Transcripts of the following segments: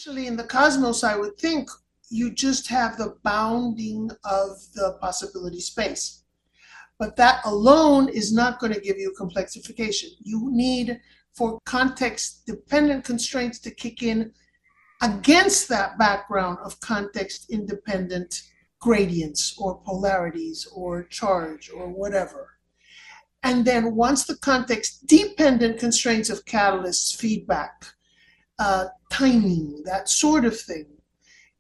Actually, in the cosmos, I would think you just have the bounding of the possibility space. But that alone is not going to give you complexification. You need for context dependent constraints to kick in against that background of context independent gradients or polarities or charge or whatever. And then once the context dependent constraints of catalysts, feedback, timing, that sort of thing,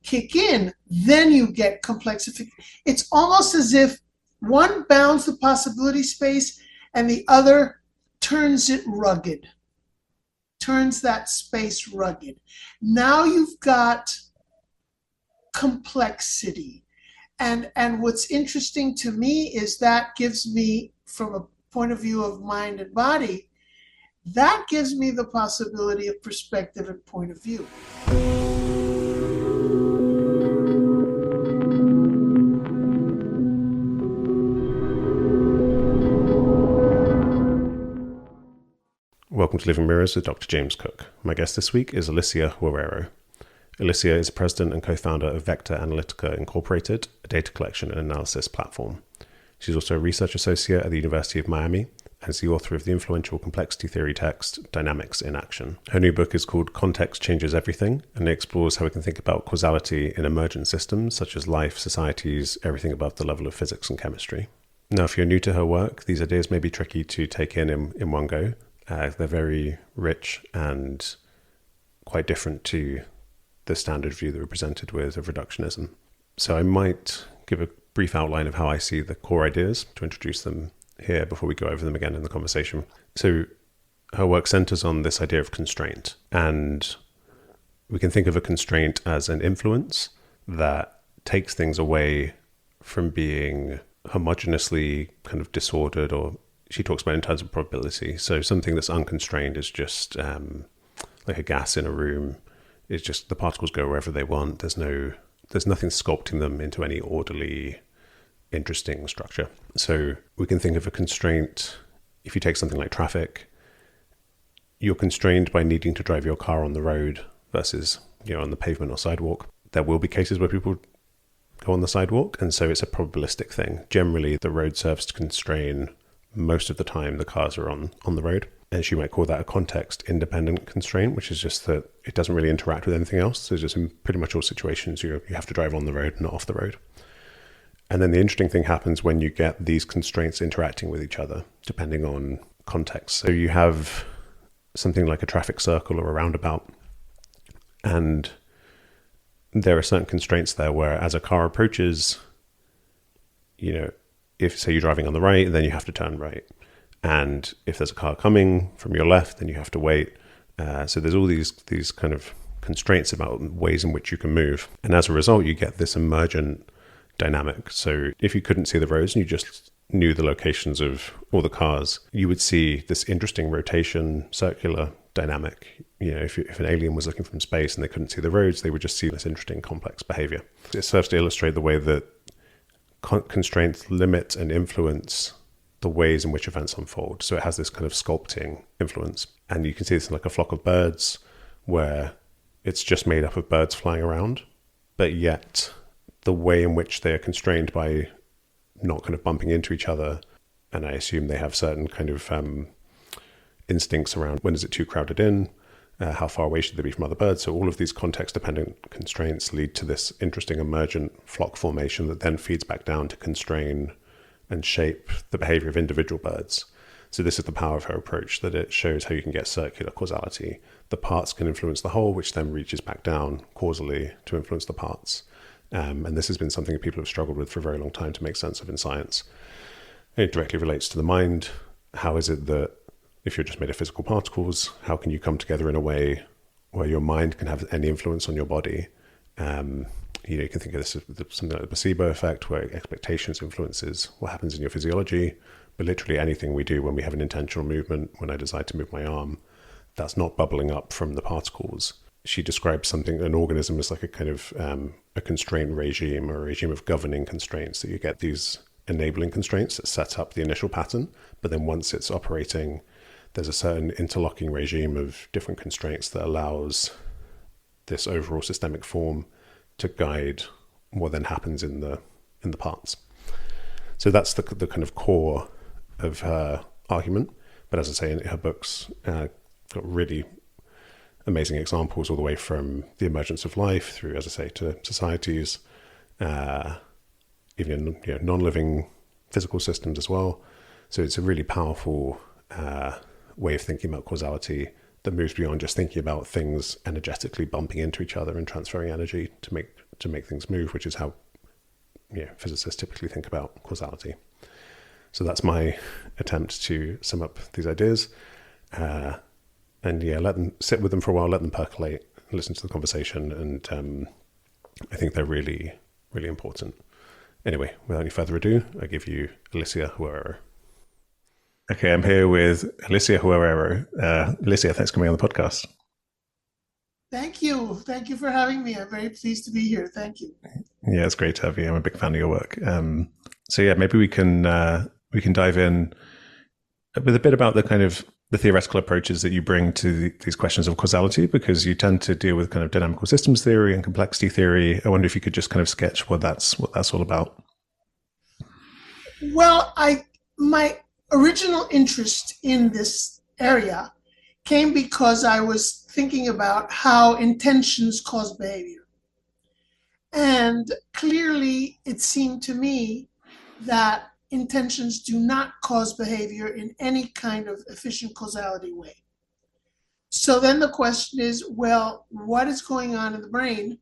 kick in, then you get complexification. It's almost as if one bounds the possibility space and the other turns it rugged, turns that space rugged. Now you've got complexity. And what's interesting to me is that gives me, from a point of view of mind and body, that gives me the possibility of perspective and point of view. Welcome to Living Mirrors with Dr. James Cook. My guest this week is Alicia Juarrero. Alicia is president and co-founder of VectorAnalytica Incorporated, a data collection and analysis platform. She's also a research associate at the University of Miami and is the author of the influential complexity theory text, Dynamics in Action. Her new book is called Context Changes Everything, and it explores how we can think about causality in emergent systems such as life, societies, everything above the level of physics and chemistry. Now, if you're new to her work, these ideas may be tricky to take in one go. They're very rich and quite different to the standard view that we're presented with of reductionism. So I might give a brief outline of how I see the core ideas to introduce them here before we go over them again in the conversation. So her work centers on this idea of constraint, and we can think of a constraint as an influence that takes things away from being homogeneously kind of disordered, or she talks about in terms of probability. So something that's unconstrained is just like a gas in a room. It's just the particles go wherever they want. There's nothing sculpting them into any orderly, interesting structure. So we can think of a constraint. If you take something like traffic, you're constrained by needing to drive your car on the road versus, on the pavement or sidewalk. There will be cases where people go on the sidewalk, and so it's a probabilistic thing. Generally, the road serves to constrain. Most of the time, the cars are on the road. And she might call that a context-independent constraint, which is just that it doesn't really interact with anything else. So just in pretty much all situations, you have to drive on the road, not off the road. And then the interesting thing happens when you get these constraints interacting with each other, depending on context. So you have something like a traffic circle or a roundabout, and there are certain constraints there where as a car approaches, if, say, you're driving on the right, then you have to turn right. And if there's a car coming from your left, then you have to wait. So there's all these kind of constraints about ways in which you can move. And as a result, you get this emergent dynamic. So if you couldn't see the roads and you just knew the locations of all the cars, you would see this interesting rotation, circular dynamic. If an alien was looking from space and they couldn't see the roads, they would just see this interesting complex behavior. It serves to illustrate the way that constraints limit and influence the ways in which events unfold. So it has this kind of sculpting influence. And you can see this in like a flock of birds where it's just made up of birds flying around, but yet the way in which they are constrained by not kind of bumping into each other, and I assume they have certain kind of instincts around when is it too crowded in, how far away should they be from other birds. So all of these context-dependent constraints lead to this interesting emergent flock formation that then feeds back down to constrain and shape the behavior of individual birds. So this is the power of her approach, that it shows how you can get circular causality. The parts can influence the whole, which then reaches back down causally to influence the parts. And this has been something that people have struggled with for a very long time to make sense of in science. It directly relates to the mind. How is it that if you're just made of physical particles, how can you come together in a way where your mind can have any influence on your body? You can think of this as something like the placebo effect, where expectations influences what happens in your physiology. But literally anything we do when we have an intentional movement, when I decide to move my arm, that's not bubbling up from the particles. She describes an organism as like a kind of a constraint regime, or a regime of governing constraints, that you get these enabling constraints that set up the initial pattern. But then once it's operating, there's a certain interlocking regime of different constraints that allows this overall systemic form to guide what then happens in the parts. So that's the kind of core of her argument. But as I say, in her books, got really amazing examples all the way from the emergence of life through, as I say, to societies, even non-living physical systems as well. So it's a really powerful way of thinking about causality that moves beyond just thinking about things energetically bumping into each other and transferring energy to make things move, which is how physicists typically think about causality. So that's my attempt to sum up these ideas, and let them sit with them for a while, let them percolate, listen to the conversation, and I think they're really, really important. Anyway, without any further ado, I give you Alicia Juarrero. Okay, I'm here with Alicia Juarrero. Alicia, thanks for coming on the podcast. Thank you. Thank you for having me. I'm very pleased to be here. Thank you. Yeah, it's great to have you. I'm a big fan of your work. Maybe we can dive in with a bit about the kind of the theoretical approaches that you bring to these questions of causality, because you tend to deal with kind of dynamical systems theory and complexity theory. I wonder if you could just kind of sketch what that's all about. Well, my original interest in this area came because I was thinking about how intentions cause behavior. And clearly, it seemed to me that intentions do not cause behavior in any kind of efficient causality way. So then the question is, well, what is going on in the brain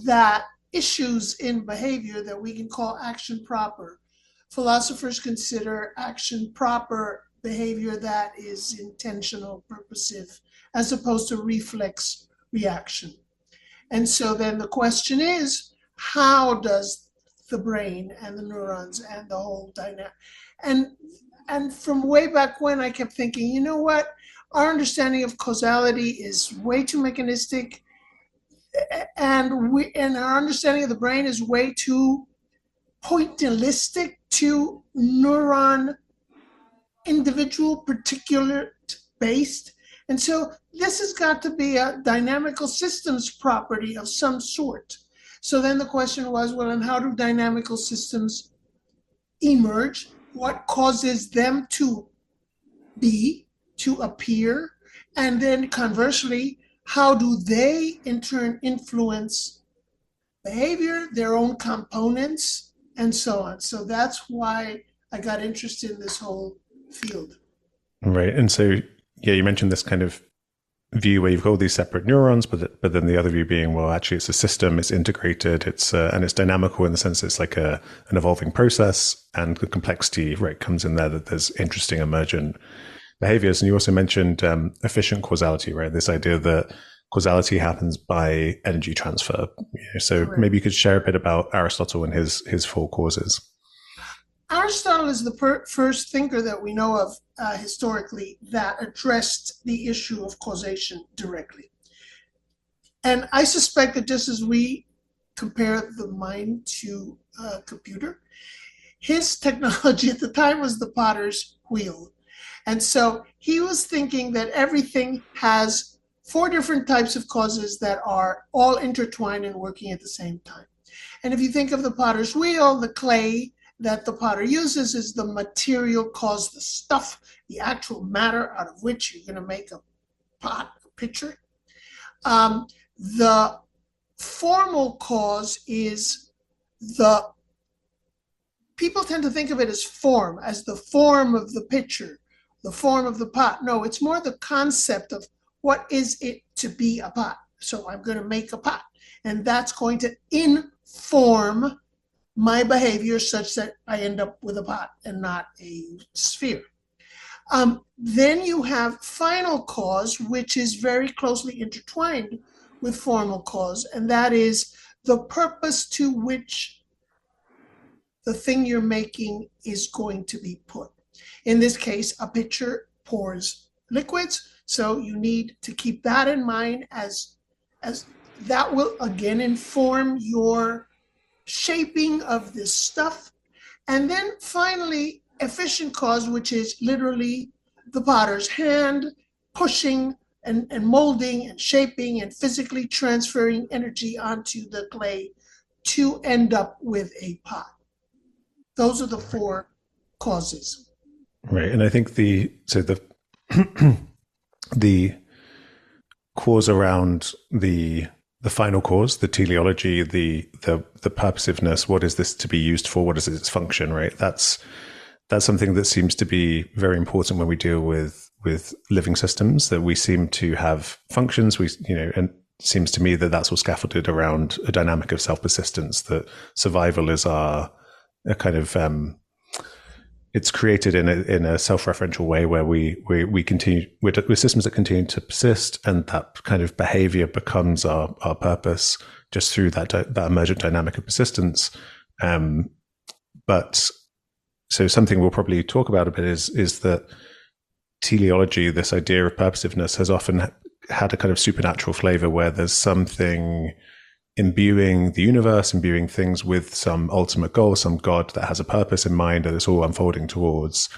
that issues in behavior that we can call action proper? Philosophers consider action proper behavior that is intentional, purposive, as opposed to reflex reaction. And so then the question is, how does the brain and the neurons and the whole dynamic, and from way back when I kept thinking, you know what, our understanding of causality is way too mechanistic, and our understanding of the brain is way too pointillistic to neuron individual particular based. And so this has got to be a dynamical systems property of some sort. So then the question was, well, and how do dynamical systems emerge? What causes them to be, to appear? And then conversely, how do they in turn influence behavior, their own components, and so on? So that's why I got interested in this whole field. Right. And so, you mentioned this kind of view where you've got all these separate neurons, but then the other view being, well, actually it's a system, it's integrated, and it's dynamical in the sense it's like an evolving process, and the complexity, right, comes in there that there's interesting emergent behaviors. And you also mentioned efficient causality, right? This idea that causality happens by energy transfer. So right. Maybe you could share a bit about Aristotle and his four causes. Aristotle is the first thinker that we know of historically that addressed the issue of causation directly. And I suspect that just as we compare the mind to a computer, his technology at the time was the potter's wheel. And so he was thinking that everything has four different types of causes that are all intertwined and working at the same time. And if you think of the potter's wheel, the clay that the potter uses is the material cause, the stuff, the actual matter out of which you're going to make a pot, a pitcher. The formal cause is people tend to think of it as form, as the form of the pitcher, the form of the pot. No, it's more the concept of what is it to be a pot. So I'm going to make a pot, and that's going to inform my behavior such that I end up with a pot and not a sphere. Then you have final cause, which is very closely intertwined with formal cause, and that is the purpose to which the thing you're making is going to be put. In this case, a pitcher pours liquids, so you need to keep that in mind as that will again inform your shaping of this stuff. And then finally, efficient cause, which is literally the potter's hand pushing and molding and shaping and physically transferring energy onto the clay to end up with a pot. Those are the four causes. Right. And I think the the cause around the final cause, the teleology, the purposiveness, what is this to be used for? What is its function, right? That's something that seems to be very important when we deal with living systems, that we seem to have functions, and it seems to me that that's all scaffolded around a dynamic of self-persistence, that survival is a kind of it's created in a self-referential way where we continue with systems that continue to persist, and that kind of behavior becomes our purpose just through that emergent dynamic of persistence. But so something we'll probably talk about a bit is that teleology, this idea of purposiveness, has often had a kind of supernatural flavor where there's something imbuing the universe, imbuing things with some ultimate goal, some God that has a purpose in mind that it's all unfolding towards.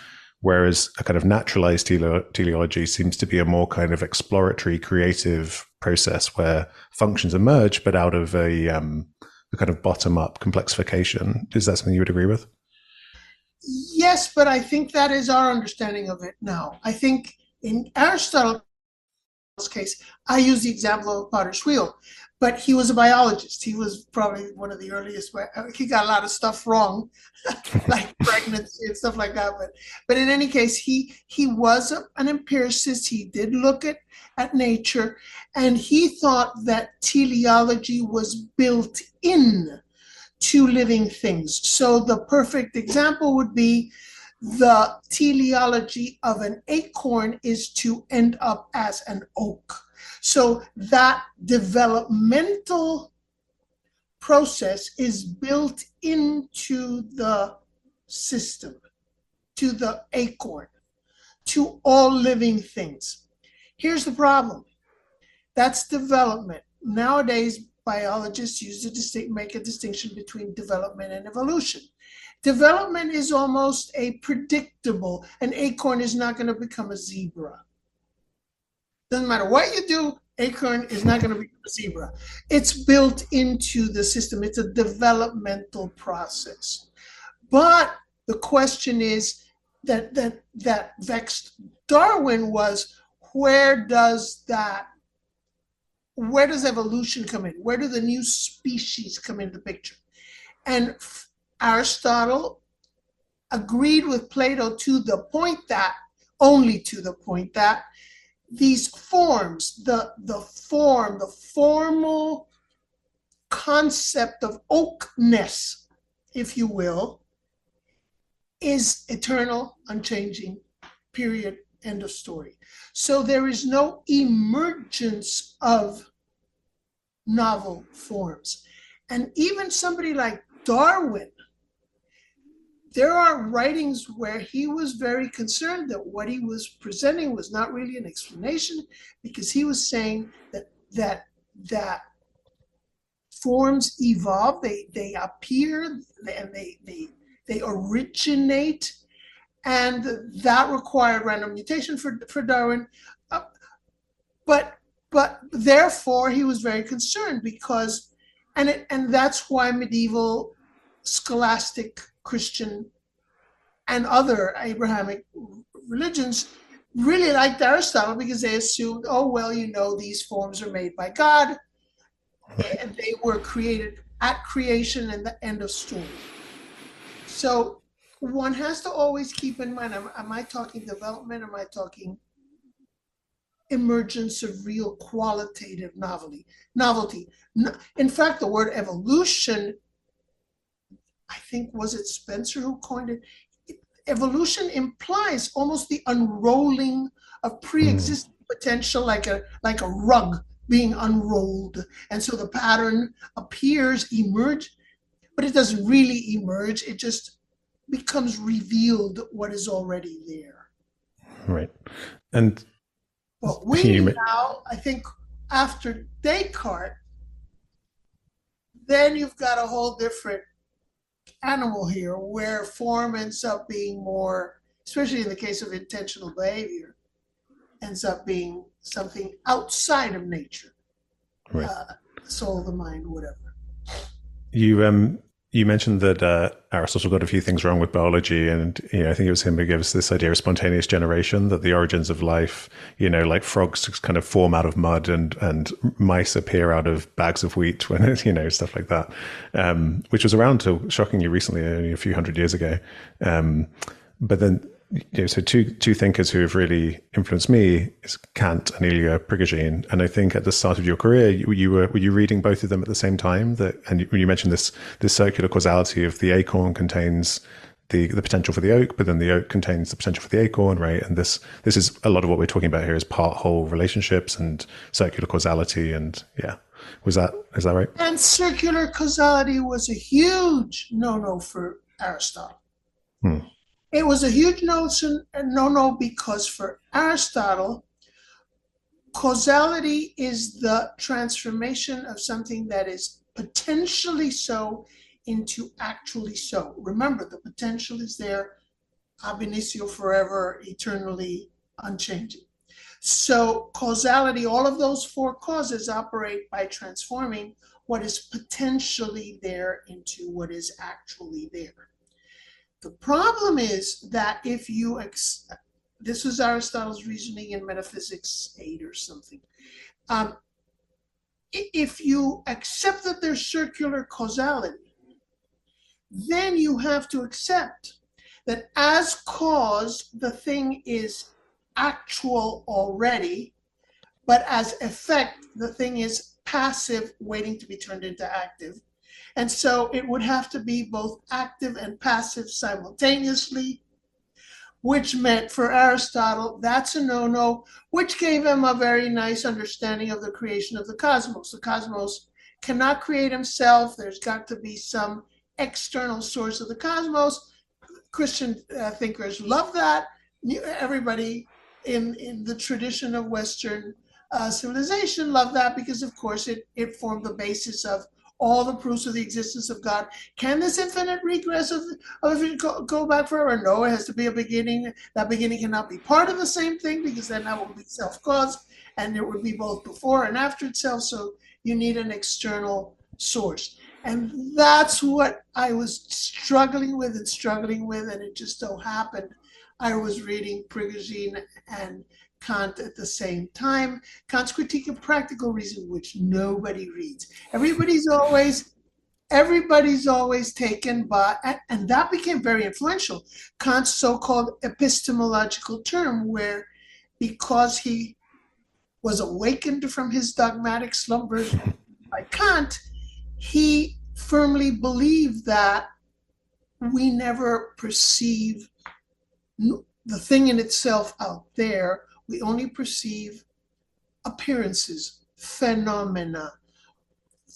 Whereas a kind of naturalized teleology seems to be a more kind of exploratory, creative process where functions emerge, but out of a kind of bottom-up complexification. Is that something you would agree with? Yes, but I think that is our understanding of it now. I think in Aristotle's case, I use the example of Potter's Wheel, but he was a biologist. He was probably one of the earliest. He got a lot of stuff wrong, like pregnancy and stuff like that. But in any case, he was an empiricist. He did look at nature, and he thought that teleology was built in to living things. So the perfect example would be the teleology of an acorn is to end up as an oak. So that developmental process is built into the system, to the acorn, to all living things. Here's the problem. That's development. Nowadays, biologists make a distinction between development and evolution. Development is almost a predictable. An acorn is not going to become a zebra. Doesn't matter what you do, acorn is not going to become a zebra. It's built into the system. It's a developmental process. But the question is that vexed Darwin was, where does evolution come in? Where do the new species come into the picture? And Aristotle agreed with Plato to the point that, only to the point that, these forms, the formal concept of oakness, if you will, is eternal, unchanging, period, end of story. So there is no emergence of novel forms. And even somebody like Darwin, there are writings where he was very concerned that what he was presenting was not really an explanation, because he was saying that forms evolve, they appear, and they originate, and that required random mutation for Darwin. But therefore he was very concerned because, and that's why medieval scholastic Christian and other Abrahamic religions really liked Aristotle, because they assumed, oh, well, these forms are made by God and they were created at creation and the end of story. So one has to always keep in mind, am I talking development? Am I talking emergence of real qualitative novelty? In fact, the word evolution, I think, was it Spencer who coined it? Evolution implies almost the unrolling of pre-existing potential, like a rug being unrolled. And so the pattern appears, emerge, but it doesn't really emerge. It just becomes revealed what is already there. Right. And but we now, I think, after Descartes, then you've got a whole different animal here, where form ends up being more, especially in the case of intentional behavior, ends up being something outside of nature, Right. the soul, the mind, whatever. You mentioned that Aristotle got a few things wrong with biology, and I think it was him who gave us this idea of spontaneous generation, that the origins of life, like frogs just kind of form out of mud, and mice appear out of bags of wheat, when stuff like that, which was around till shockingly recently, only a few hundred years ago. But then, so two thinkers who have really influenced me is Kant and Ilya Prigogine. And I think at the start of your career, were you reading both of them at the same time? And you mentioned this circular causality of the acorn contains the potential for the oak, but then the oak contains the potential for the acorn, right? And this is a lot of what we're talking about here, is part-whole relationships and circular causality. And yeah, is that right? And circular causality was a huge no-no for Aristotle. It was a huge no-no because for Aristotle, causality is the transformation of something that is potentially so into actually so. Remember, the potential is there, ab initio, forever, eternally unchanging. So causality, all of those four causes operate by transforming what is potentially there into what is actually there. The problem is that if you, this was Aristotle's reasoning in Metaphysics 8 or something. If you accept that there's circular causality, then you have to accept that as cause, the thing is actual already, but as effect, the thing is passive, waiting to be turned into active. And so it would have to be both active and passive simultaneously, which meant for Aristotle, that's a no-no, which gave him a very nice understanding of the creation of the cosmos. The cosmos cannot create himself. There's got to be some external source of the cosmos. Christian thinkers love that. Everybody in the tradition of Western civilization loved that because, of course, it formed the basis of all the proofs of the existence of God. Can this infinite regress of it go back forever? No, it has to be a beginning. That beginning cannot be part of the same thing, because then that will be self-caused, and it would be both before and after itself. So you need an external source. And that's what I was struggling with, and it just so happened I was reading Prigogine and Kant at the same time. Kant's Critique of Practical Reason, which nobody reads. Everybody's always taken by, and that became very influential, Kant's so-called epistemological term, where because he was awakened from his dogmatic slumbers by Kant, he firmly believed that we never perceive the thing in itself out there. We only perceive appearances, phenomena,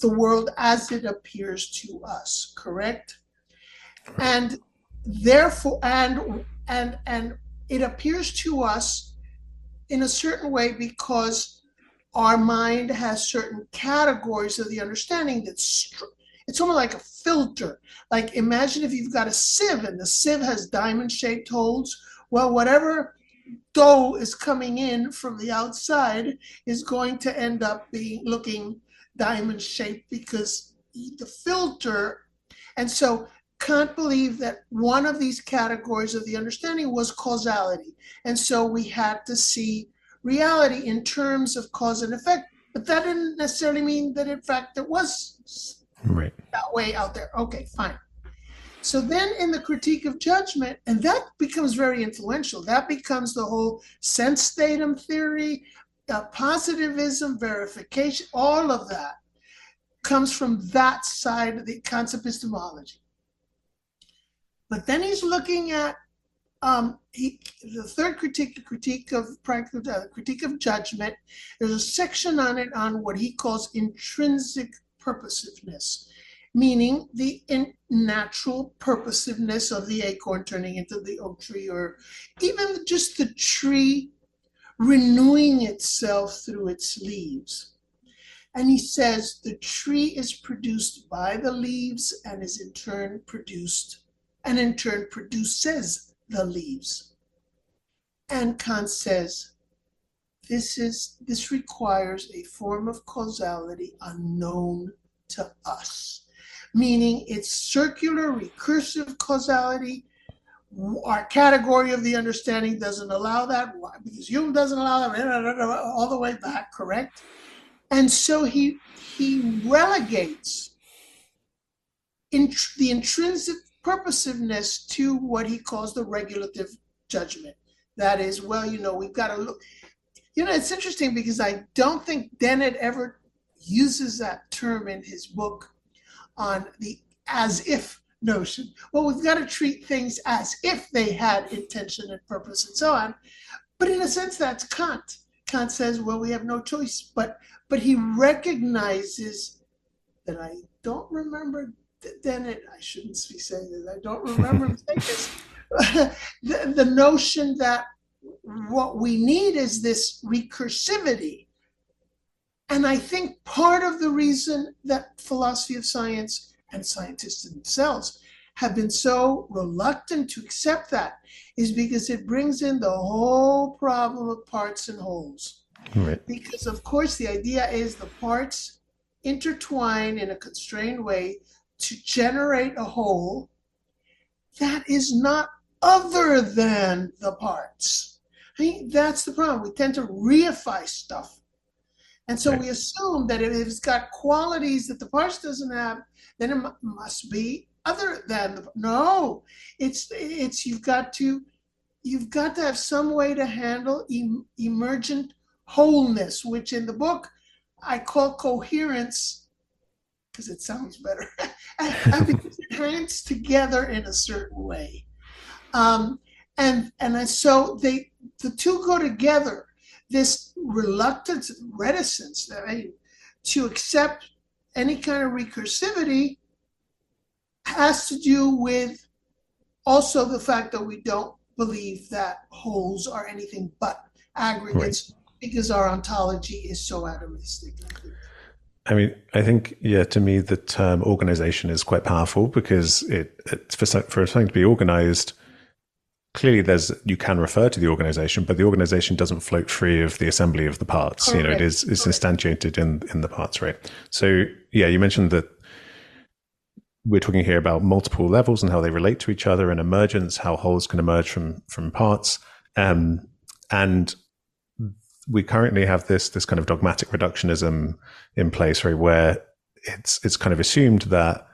the world as it appears to us, correct? And therefore, and it appears to us in a certain way because our mind has certain categories of the understanding it's almost like a filter. Like, imagine if you've got a sieve and the sieve has diamond-shaped holes. Well, whatever dough is coming in from the outside is going to end up looking diamond-shaped because the filter. And so Kant believed that one of these categories of the understanding was causality. And so we had to see reality in terms of cause and effect. But that didn't necessarily mean that, in fact, it was right that way out there. Okay, fine. So then in the Critique of Judgment, and that becomes very influential, that becomes the whole sense datum theory, positivism, verification, all of that comes from that side of the Kant's epistemology. But then he's looking at the third critique, the Critique of Judgment. There's a section on it on what he calls intrinsic purposiveness, meaning the natural purposiveness of the acorn turning into the oak tree, or even just the tree renewing itself through its leaves. And he says the tree is produced by the leaves and is in turn produces the leaves. And Kant says this requires a form of causality unknown to us, meaning it's circular, recursive causality. Our category of the understanding doesn't allow that. Why? Because Hume doesn't allow that, all the way back, correct? And so he relegates the intrinsic purposiveness to what he calls the regulative judgment. That is, well, we've got to look. It's interesting because I don't think Dennett ever uses that term in his book on the as if notion. Well, we've got to treat things as if they had intention and purpose and so on. But in a sense, that's Kant. Kant says, well, we have no choice. But he recognizes that I don't remember Dennett. I shouldn't be saying that. I don't remember him saying this. The notion that what we need is this recursivity. And I think part of the reason that philosophy of science and scientists themselves have been so reluctant to accept that is because it brings in the whole problem of parts and wholes. Right. Because, of course, the idea is the parts intertwine in a constrained way to generate a whole that is not other than the parts. That's the problem. We tend to reify stuff. And so we assume that if it's got qualities that the parts doesn't have, then it must be other than no. It's you've got to have some way to handle emergent wholeness, which in the book I call coherence because it sounds better, and because it hangs together in a certain way. And so the two go together. This reluctance, reticence to accept any kind of recursivity has to do with also the fact that we don't believe that wholes are anything but aggregates because our ontology is so atomistic. I think, to me, the term organization is quite powerful because it's for something to be organized. Clearly, you can refer to the organization, but the organization doesn't float free of the assembly of the parts. Correct. It is instantiated in the parts, right? So, you mentioned that we're talking here about multiple levels and how they relate to each other, and emergence, how wholes can emerge from parts, and we currently have this kind of dogmatic reductionism in place, right, where it's kind of assumed that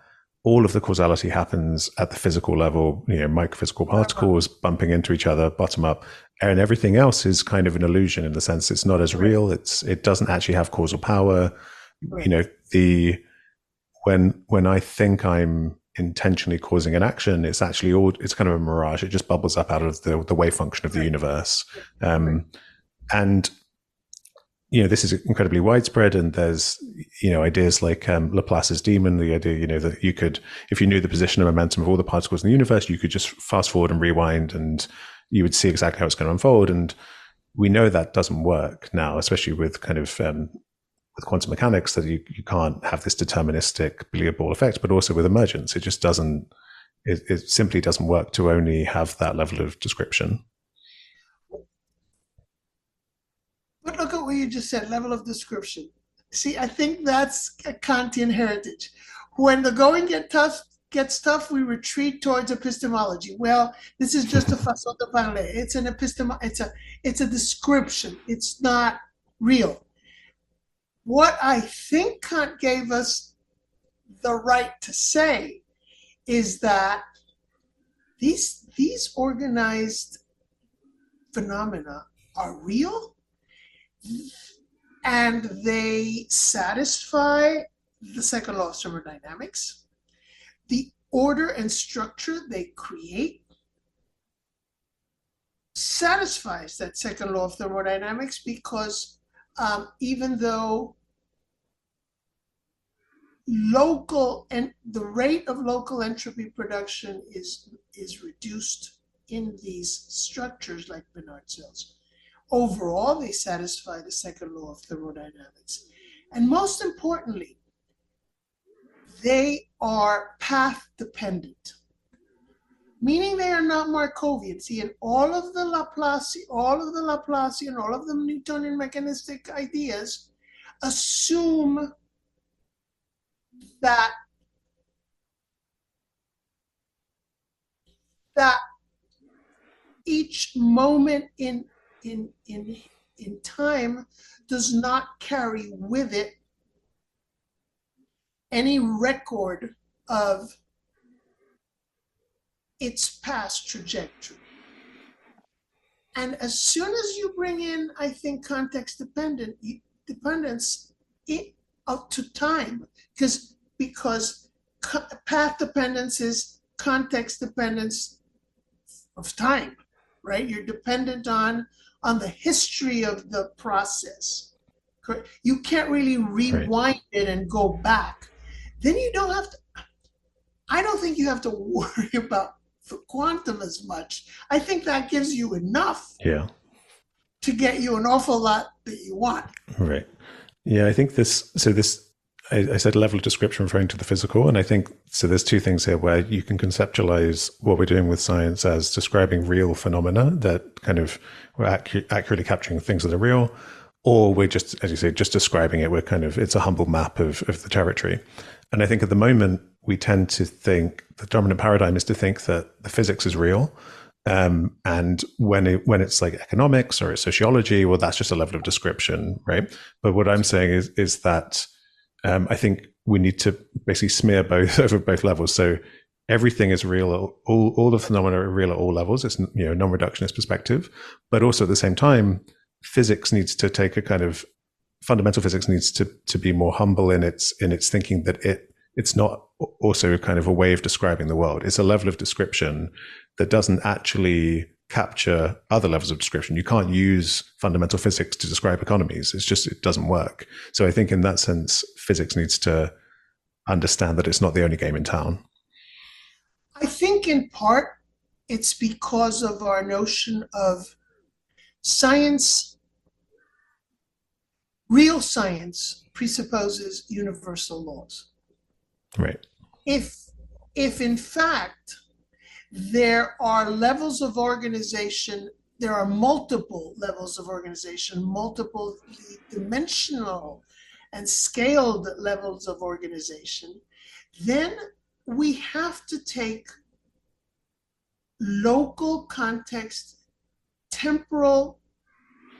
all of the causality happens at the physical level, microphysical particles bumping into each other, bottom up, and everything else is kind of an illusion in the sense it's not as real. It doesn't actually have causal power. When I think I'm intentionally causing an action, it's actually it's kind of a mirage. It just bubbles up out of the wave function of the universe. And this is incredibly widespread, and there's ideas like Laplace's demon, the idea that you could, if you knew the position and momentum of all the particles in the universe, you could just fast forward and rewind, and you would see exactly how it's going to unfold. And we know that doesn't work now, especially with kind of with quantum mechanics, that you can't have this deterministic Billiard ball effect, but also with emergence, it just doesn't. It simply doesn't work to only have that level of description. But look at what you just said, level of description. See, I think that's a Kantian heritage. When the going gets tough, we retreat towards epistemology. Well, this is just a façon de parler. It's an it's a description. It's not real. What I think Kant gave us the right to say is that these organized phenomena are real, and they satisfy the second law of thermodynamics. The order and structure they create satisfies that second law of thermodynamics because even though the rate of local entropy production is reduced in these structures like Bernard cells, overall, they satisfy the second law of thermodynamics. And most importantly, they are path dependent. meaning they are not Markovian. See, in all of the Laplacian, all of the Newtonian mechanistic ideas assume that that each moment in time does not carry with it any record of its past trajectory. And as soon as you bring in, I think, context dependence up to time, because path dependence is context dependence of time, right? You're dependent on the history of the process. You can't really rewind it and go back. Then you don't have to, I don't think you have to worry about the quantum as much. I think that gives you enough to get you an awful lot that you want. Right. Yeah, I think I said level of description referring to the physical, and I think, so there's two things here where you can conceptualize what we're doing with science as describing real phenomena that kind of we're accurately capturing things that are real, or we're just, as you say, just describing it. We're kind of, it's a humble map of the territory. And I think at the moment, we tend to think, the dominant paradigm is to think that the physics is real. And when it's like economics or sociology, well, that's just a level of description, right? But what I'm saying is that I think we need to basically smear both over both levels. So everything is real. All the phenomena are real at all levels. It's, non-reductionist perspective, but also at the same time, physics needs to take a kind of fundamental physics needs to be more humble in its thinking that it's not also kind of a way of describing the world. It's a level of description that doesn't actually capture other levels of description. You can't use fundamental physics to describe economies. It doesn't work. So I think in that sense, physics needs to understand that it's not the only game in town. I think in part it's because of our notion of science. Real science presupposes universal laws. Right. If in fact there are levels of organization, there are multiple levels of organization, multiple dimensional and scaled levels of organization, then we have to take local context, temporal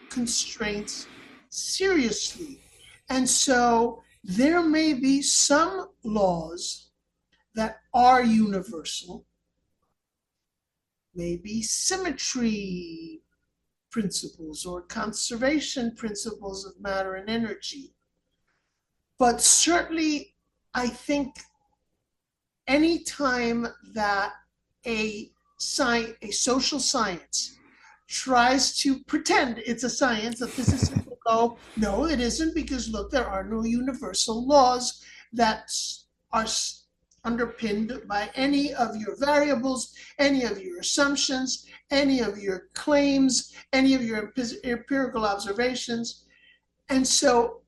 constraints seriously. And so there may be some laws that are universal, maybe symmetry principles or conservation principles of matter and energy. But certainly, I think any time that a social science tries to pretend it's a science, a physicist will go, no, it isn't, because look, there are no universal laws that are underpinned by any of your variables, any of your assumptions, any of your claims, any of your empirical observations. And so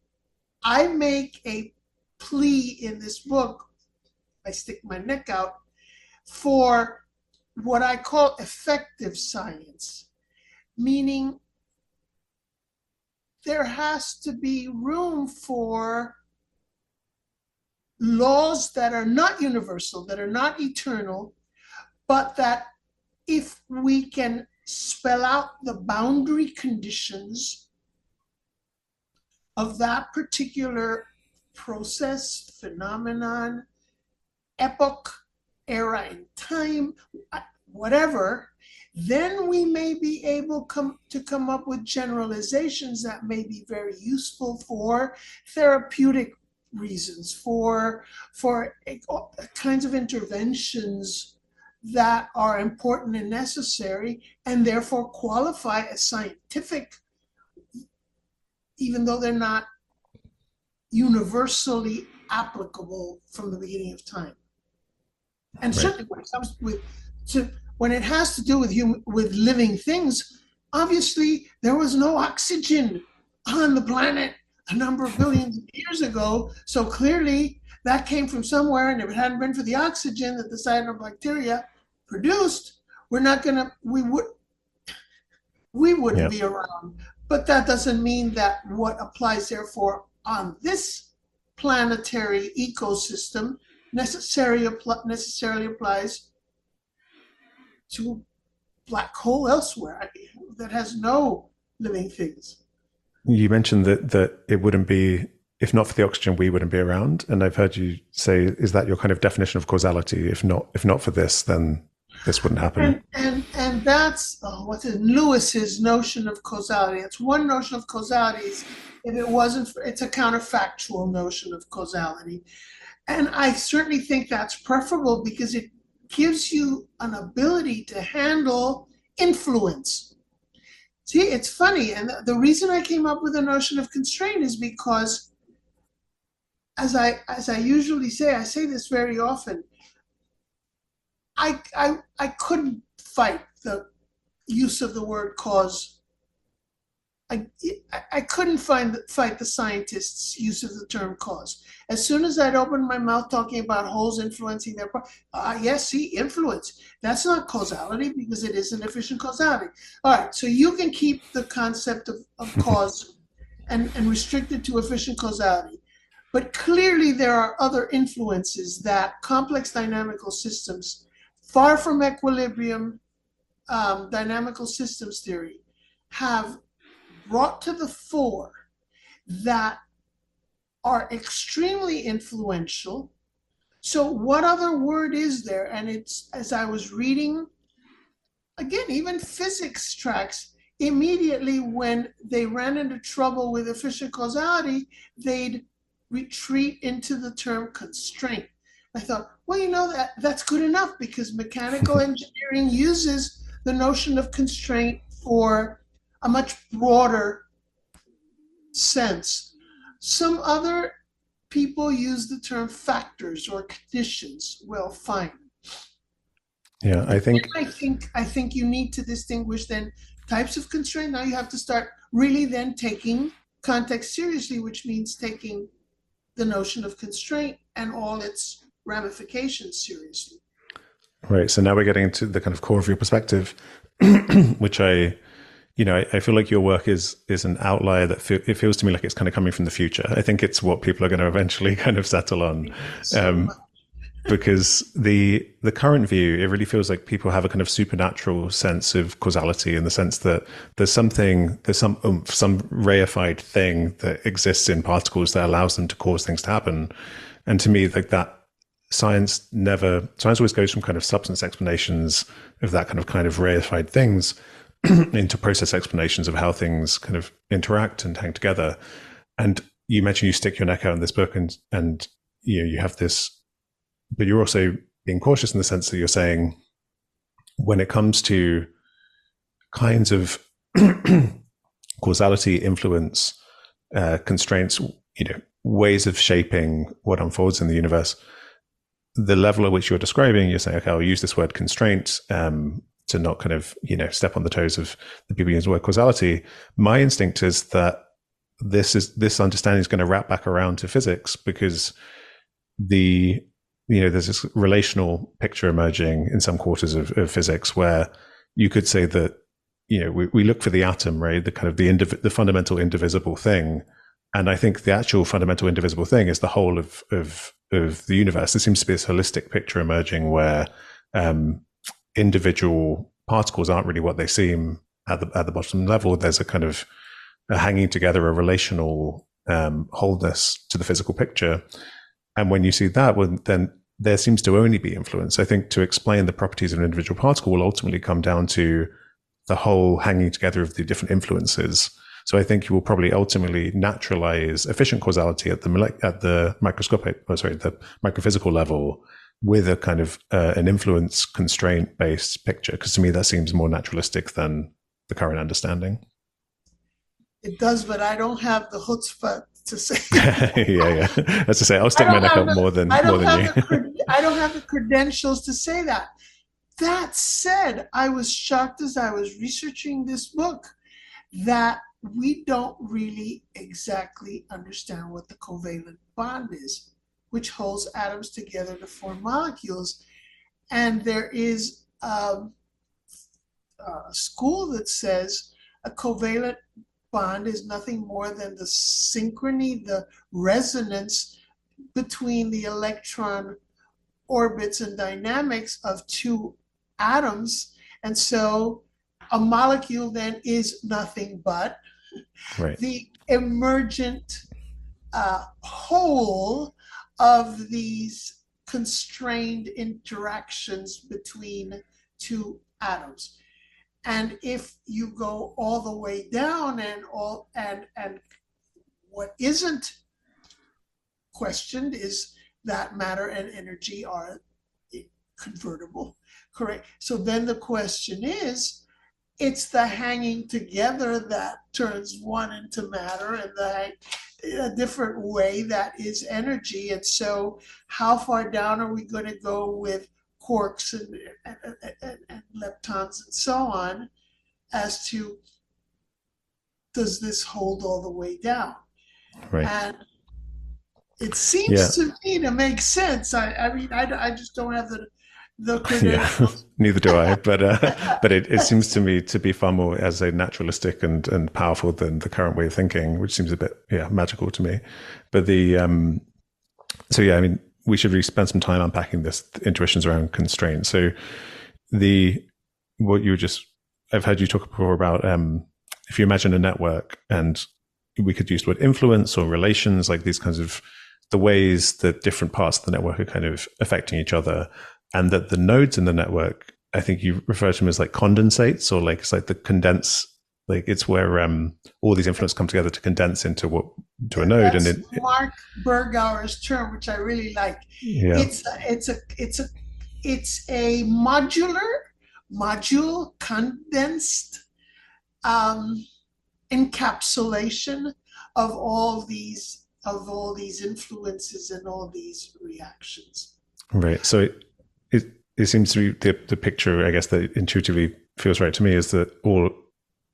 I make a plea in this book, I stick my neck out, for what I call effective science, meaning there has to be room for laws that are not universal, that are not eternal, but that if we can spell out the boundary conditions of that particular process, phenomenon, epoch, era in time, whatever, then we may be able to come up with generalizations that may be very useful for therapeutic reasons, for kinds of interventions that are important and necessary, and therefore qualify as scientific, even though they're not universally applicable from the beginning of time. And right. Certainly when it comes when it has to do with living things, obviously there was no oxygen on the planet a number of billions of years ago. So clearly that came from somewhere, and if it hadn't been for the oxygen that the cyanobacteria produced, we wouldn't Yeah. be around. But that doesn't mean that what applies, therefore, on this planetary ecosystem necessarily applies to a black hole elsewhere that has no living things. You mentioned that it wouldn't be, if not for the oxygen, we wouldn't be around. And I've heard you say, is that your kind of definition of causality? If not for this, then this wouldn't happen. And that's what's in Lewis's notion of causality. It's one notion of causality. If it wasn't, it's a counterfactual notion of causality, and I certainly think that's preferable because it gives you an ability to handle influence. See, it's funny, and the reason I came up with the notion of constraint is because, as I usually say, I say this very often. I couldn't fight the use of the word cause. I couldn't fight the scientists' use of the term cause. As soon as I'd open my mouth talking about holes influencing their yes, see, influence. That's not causality because it isn't efficient causality. All right, so you can keep the concept of cause and restrict it to efficient causality. But clearly there are other influences that complex dynamical systems, far from equilibrium, dynamical systems theory, have brought to the fore that are extremely influential. So what other word is there? And it's, as I was reading, again, even physics tracks, immediately when they ran into trouble with efficient causality, they'd retreat into the term constraint. I thought, well, that's good enough because mechanical engineering uses the notion of constraint for a much broader sense. Some other people use the term factors or conditions. Well, fine. Yeah, I think you need to distinguish then types of constraint. Now you have to start really then taking context seriously, which means taking the notion of constraint and all its ramifications seriously. Right. So now we're getting into the kind of core of your perspective, which I feel like your work is an outlier that it feels to me like it's kind of coming from the future. I think it's what people are going to eventually kind of settle on. Because the current view, it really feels like people have a kind of supernatural sense of causality in the sense that there's some reified thing that exists in particles that allows them to cause things to happen. And to me, like that, science always goes from kind of substance explanations of that kind of reified things into process explanations of how things kind of interact and hang together. And you mentioned you stick your neck out in this book and you have this, but you're also being cautious in the sense that you're saying when it comes to kinds of causality, influence, constraints, ways of shaping what unfolds in the universe, the level at which you're describing, you're saying, okay, I'll use this word constraint to not kind of, step on the toes of the people using the word causality. My instinct is that this understanding is going to wrap back around to physics because there's this relational picture emerging in some quarters of physics where you could say that, we look for the atom, right? The kind of the fundamental indivisible thing. And I think the actual fundamental indivisible thing is the whole of the universe. There seems to be this holistic picture emerging where individual particles aren't really what they seem at the bottom level. There's a kind of a hanging together, a relational wholeness to the physical picture. And when you see that, then there seems to only be influence. I think to explain the properties of an individual particle will ultimately come down to the whole hanging together of the different influences. So I think you will probably ultimately naturalize efficient causality at the the microphysical level with a kind of an influence constraint based picture. Because to me, that seems more naturalistic than the current understanding. It does, but I don't have the chutzpah to say. yeah. As I say, I'll stick my neck out more than you. I don't have the credentials to say that. That said, I was shocked as I was researching this book that we don't really exactly understand what the covalent bond is, which holds atoms together to form molecules. And there is um, school that says a covalent bond is nothing more than the synchrony, the resonance between the electron orbits and dynamics of two atoms. And so a molecule then is nothing but Right. the emergent whole of these constrained interactions between two atoms. And if you go all the way down and what isn't questioned is that matter and energy are convertible, correct? So then the question is, it's the hanging together that turns one into matter, and a different way that is energy. And so how far down are we going to go with quarks and leptons and so on, as to does this hold all the way down? Right. And it seems to me to make sense. I mean, I just don't have the credentials. Neither do I. But it seems to me to be far more as a naturalistic and powerful than the current way of thinking, which seems a bit magical to me. But I mean, we should really spend some time unpacking this intuitions around constraint. So I've heard you talk before about if you imagine a network, and we could use the word influence or relations, like these kinds of the ways that different parts of the network are kind of affecting each other, and that the nodes in the network, I think you refer to them as like condensates, or like it's like the condense, like it's where all these influences come together to condense into a node. That's and Mark Bergauer's term, which I really like. Yeah. It's a module condensed encapsulation of all these influences and all these reactions. Right. So it seems to be the picture, I guess, that intuitively feels right to me is that all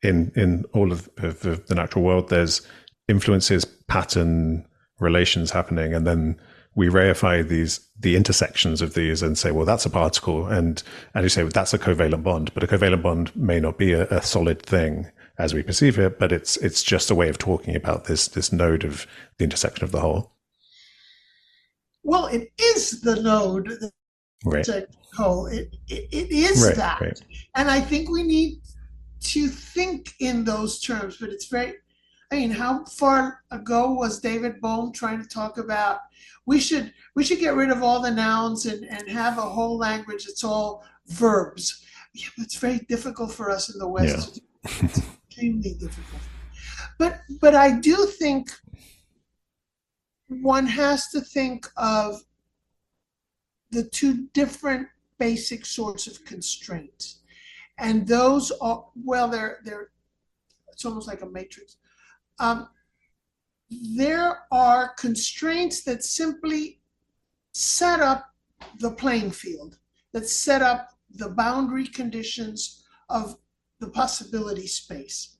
in all of the natural world, there's influences, pattern, relations happening, and then we reify the intersections of these and say, well, that's a particle, and as you say, that's a covalent bond, but a covalent bond may not be a solid thing as we perceive it, but it's just a way of talking about this node of the intersection of the whole. Well, it is the node. Right. It is right, that. Right. And I think we need to think in those terms, but it's very, I mean, how far ago was David Bohm trying to talk about we should get rid of all the nouns and have a whole language that's all verbs. Yeah, it's very difficult for us in the West to do. It's extremely difficult. But I do think one has to think of the two different basic sorts of constraints. And those are, well, they're it's almost like a matrix. There are constraints that simply set up the playing field, that set up the boundary conditions of the possibility space.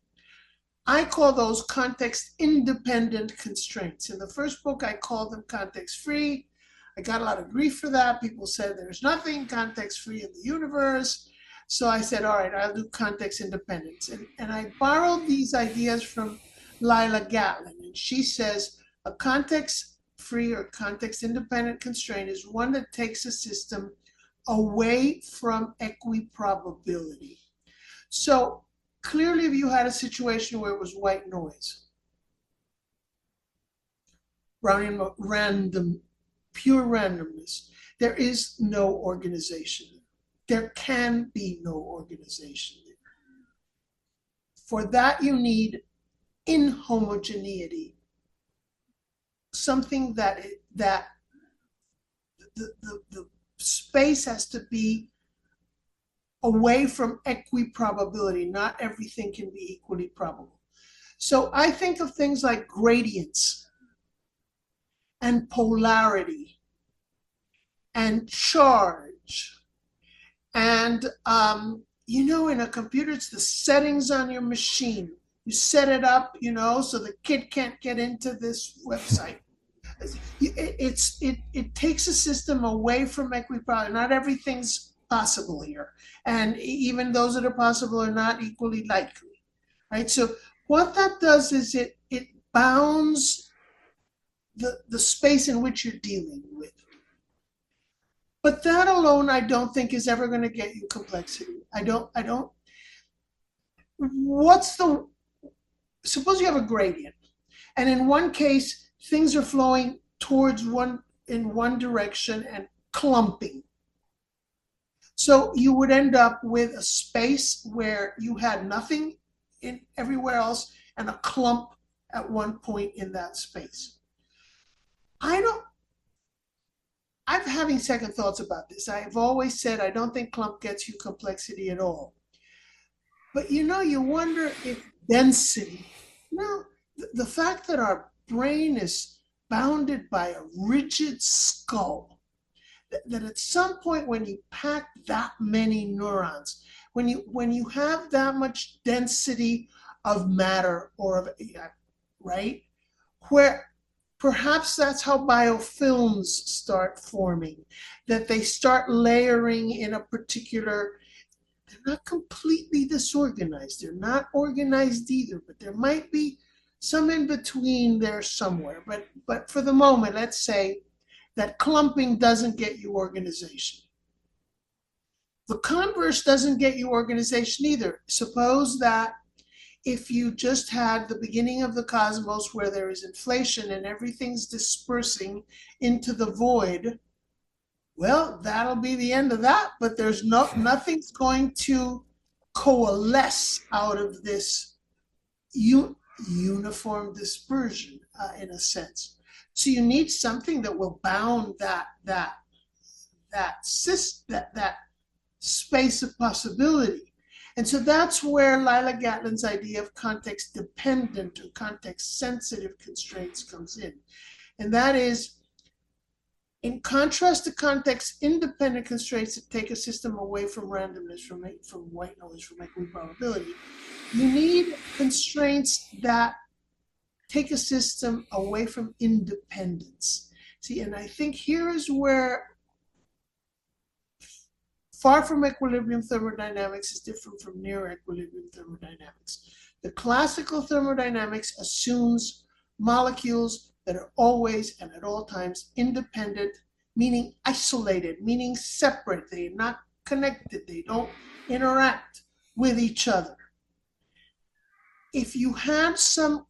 I call those context-independent constraints. In the first book, I called them context-free. I got a lot of grief for that. People said there's nothing context-free in the universe. So I said, all right, I'll do context independence. And I borrowed these ideas from Lila Gatlin. And she says a context-free or context-independent constraint is one that takes a system away from equiprobability. So clearly, if you had a situation where it was white noise, Brownian random, pure randomness, there is no organization. There can be no organization there. For that, you need inhomogeneity, something that the space has to be away from equiprobability. Not everything can be equally probable. So I think of things like gradients and polarity and charge. And, in a computer, it's the settings on your machine. You set it up, so the kid can't get into this website. It takes a system away from equiprobability. Not everything's possible here. And even those that are possible are not equally likely, right? So what that does is it bounds the space in which you're dealing with. But that alone, I don't think is ever going to get you complexity. I don't, suppose you have a gradient. And in one case, things are flowing towards in one direction and clumping. So you would end up with a space where you had nothing in everywhere else and a clump at one point in that space. I'm having second thoughts about this. I've always said I don't think clump gets you complexity at all. But you wonder if density, the fact that our brain is bounded by a rigid skull, that at some point when you pack that many neurons, when you have that much density of matter right, where perhaps that's how biofilms start forming, that they start layering in a particular, they're not completely disorganized, they're not organized either, but there might be some in between there somewhere. But for the moment, let's say that clumping doesn't get you organization. The converse doesn't get you organization either. Suppose that if you just had the beginning of the cosmos where there is inflation and everything's dispersing into the void, well, that'll be the end of that, but there's nothing's going to coalesce out of this uniform dispersion in a sense. So you need something that will bound that space of possibility. And so that's where Lila Gatlin's idea of context-dependent or context-sensitive constraints comes in. And that is, in contrast to context-independent constraints that take a system away from randomness, from white noise, from equiprobability, you need constraints that take a system away from independence. See, and I think here is where far from equilibrium thermodynamics is different from near equilibrium thermodynamics. The classical thermodynamics assumes molecules that are always and at all times independent, meaning isolated, meaning separate. They're not connected. They don't interact with each other. If you had some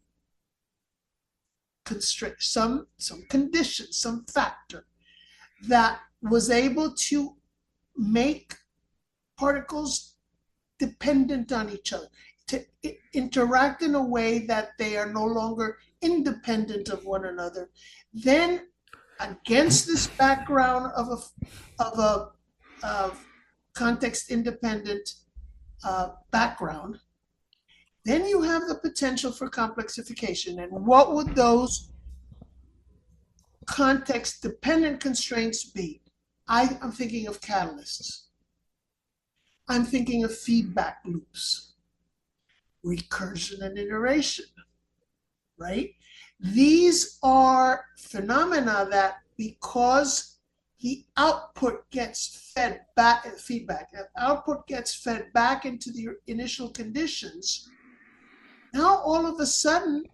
constraint, some condition, some factor that was able to make particles dependent on each other, to interact in a way that they are no longer independent of one another, then against this background of context-independent background, then you have the potential for complexification. And what would those context-dependent constraints be? I'm thinking of catalysts. I'm thinking of feedback loops, recursion and iteration, right? These are phenomena that, because the output gets fed back, output gets fed back into the initial conditions, now all of a sudden,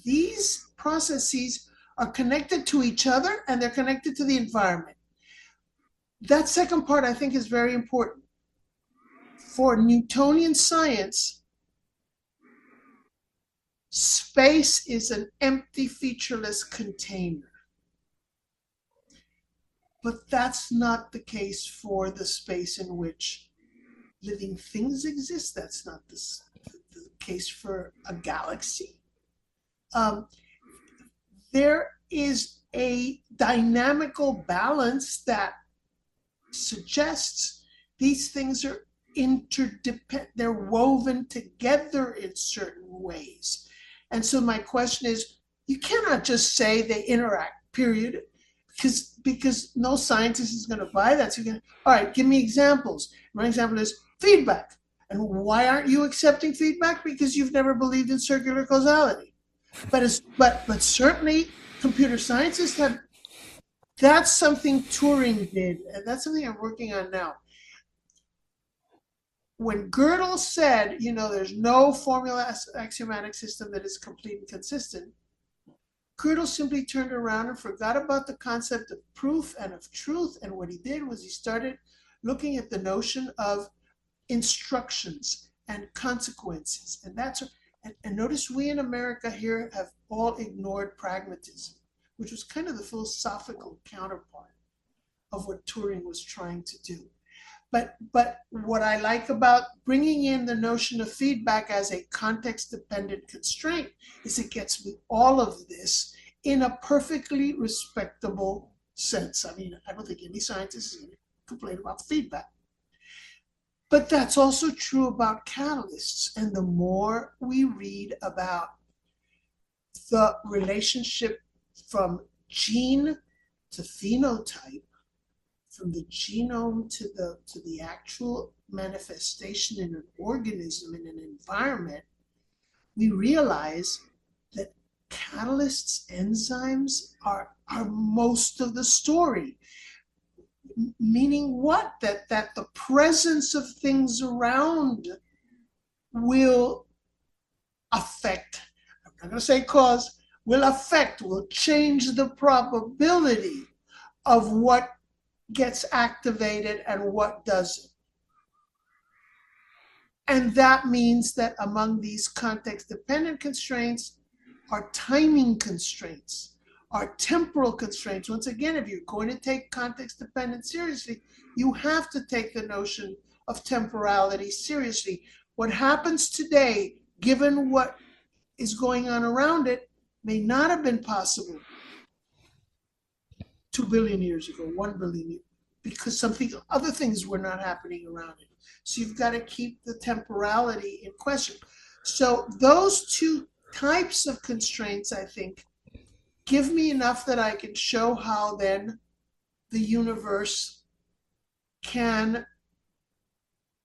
these processes are connected to each other and they're connected to the environment. That second part, I think, is very important. For Newtonian science, space is an empty, featureless container. But that's not the case for the space in which living things exist. That's not the case for a galaxy. There is a dynamical balance that suggests these things are interdependent, they're woven together in certain ways. And so my question is, you cannot just say they interact, period, because no scientist is going to buy that. So you can, all right, give me examples. My example is feedback. And why aren't you accepting feedback? Because you've never believed in circular causality. But certainly computer scientists have That's something Turing did, and that's something I'm working on now. When Gödel said, there's no formula axiomatic system that is complete and consistent, Gödel simply turned around and forgot about the concept of proof and of truth. And what he did was he started looking at the notion of instructions and consequences. And notice we in America here have all ignored pragmatism, which was kind of the philosophical counterpart of what Turing was trying to do. But what I like about bringing in the notion of feedback as a context-dependent constraint is it gets me all of this in a perfectly respectable sense. I mean, I don't think any scientist is going to complain about feedback. But that's also true about catalysts. And the more we read about the relationship from gene to phenotype, from the genome to the actual manifestation in an organism, in an environment, we realize that catalysts, enzymes are most of the story. Meaning what? That the presence of things around will affect, I'm not going to say cause, will change the probability of what gets activated and what doesn't. And that means that among these context-dependent constraints are timing constraints, are temporal constraints. Once again, if you're going to take context-dependent seriously, you have to take the notion of temporality seriously. What happens today, given what is going on around it, may not have been possible 2 billion years ago, 1 billion years, because other things were not happening around it. So you've got to keep the temporality in question. So those two types of constraints, I think, give me enough that I can show how then the universe can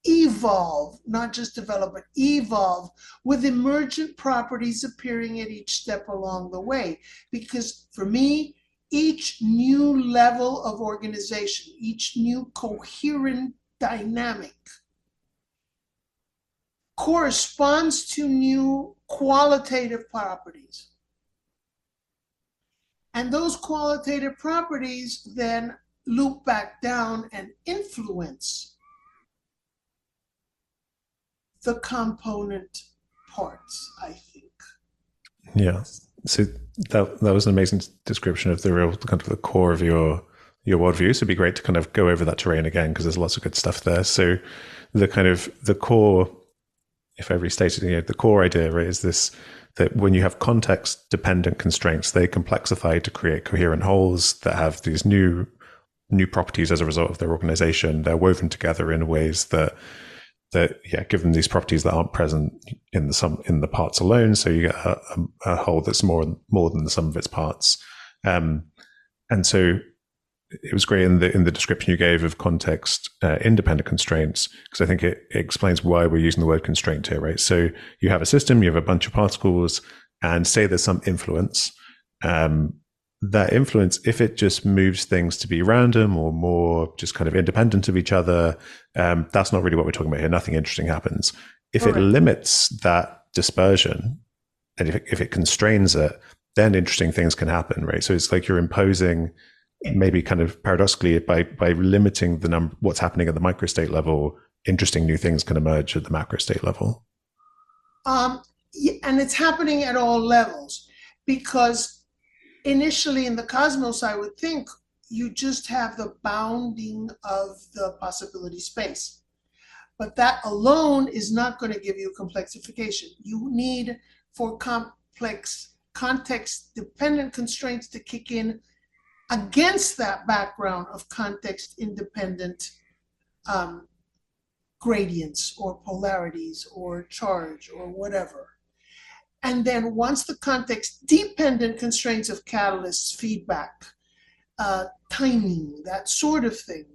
evolve, not just develop, but evolve with emergent properties appearing at each step along the way. Because for me, each new level of organization, each new coherent dynamic corresponds to new qualitative properties. And those qualitative properties then loop back down and influence the component parts, I think. Yeah. So that was an amazing description of the real kind of the core of your worldview. So it'd be great to kind of go over that terrain again, because there's lots of good stuff there. So the core, if I restated, the core idea, right, is this, that when you have context dependent constraints, they complexify to create coherent wholes that have these new properties as a result of their organization. They're woven together in ways that give them these properties that aren't present in the parts alone. So you get a whole that's more than the sum of its parts. And so it was great in the description you gave of context independent constraints, because I think it explains why we're using the word constraint here, right? So you have a system, you have a bunch of particles, and say there's some influence. That influence, if it just moves things to be random or more just kind of independent of each other, that's not really what we're talking about here. Nothing interesting happens. If it limits that dispersion, and if it constrains it, then interesting things can happen, right? So it's like you're imposing, maybe kind of paradoxically, by limiting the number, what's happening at the microstate level, interesting new things can emerge at the macrostate level. And it's happening at all levels, because initially in the cosmos, I would think you just have the bounding of the possibility space. But that alone is not going to give you complexification. You need, for complex context-dependent constraints to kick in against that background of context-independent gradients or polarities or charge or whatever. And then once the context-dependent constraints of catalysts, feedback, timing, that sort of thing,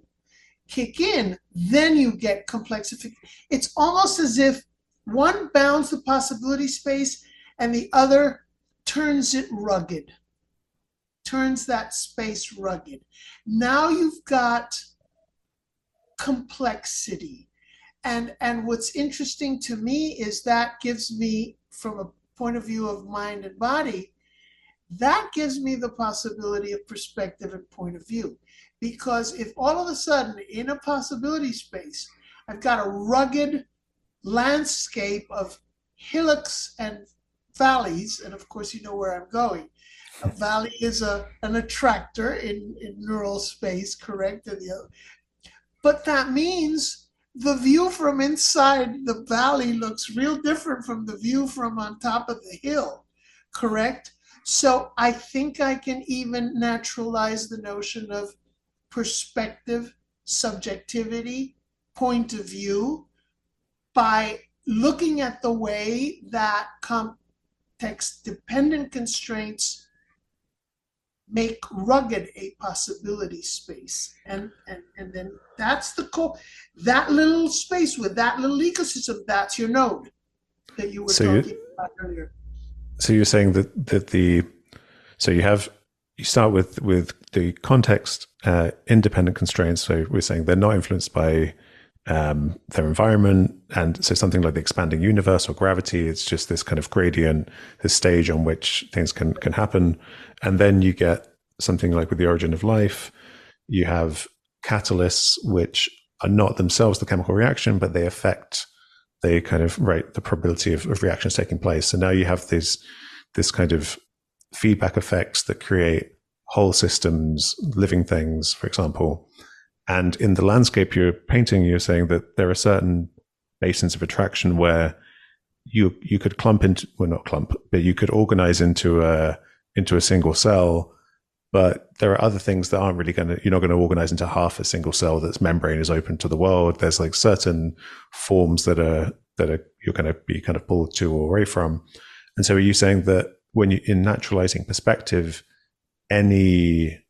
kick in, then you get complexification. It's almost as if one bounds the possibility space and the other turns it rugged, turns that space rugged. Now you've got complexity. And what's interesting to me is that gives me, from a point of view of mind and body, that gives me the possibility of perspective and point of view. Because if all of a sudden in a possibility space, I've got a rugged landscape of hillocks and valleys, and of course you know where I'm going. A valley is an attractor in neural space, correct? But that means the view from inside the valley looks real different from the view from on top of the hill, correct? So I think I can even naturalize the notion of perspective, subjectivity, point of view by looking at the way that context-dependent constraints make rugged a possibility space. And then that's that little space with that little ecosystem, that's your node that you were talking about earlier. So you're saying that you start with the context independent constraints. So we're saying they're not influenced by their environment, and so something like the expanding universe or gravity, it's just this kind of gradient, this stage on which things can happen. And then you get something like with the origin of life, you have catalysts which are not themselves the chemical reaction, but they kind of the probability of reactions taking place. So now you have this kind of feedback effects that create whole systems, living things, for example. And in the landscape you're painting, you're saying that there are certain basins of attraction where you could you could organize into a single cell, but there are other things that aren't really you're not going to organize into half a single cell that's membrane is open to the world. There's like certain forms that you're going to be kind of pulled to or away from. And so are you saying that when you in naturalizing perspective, any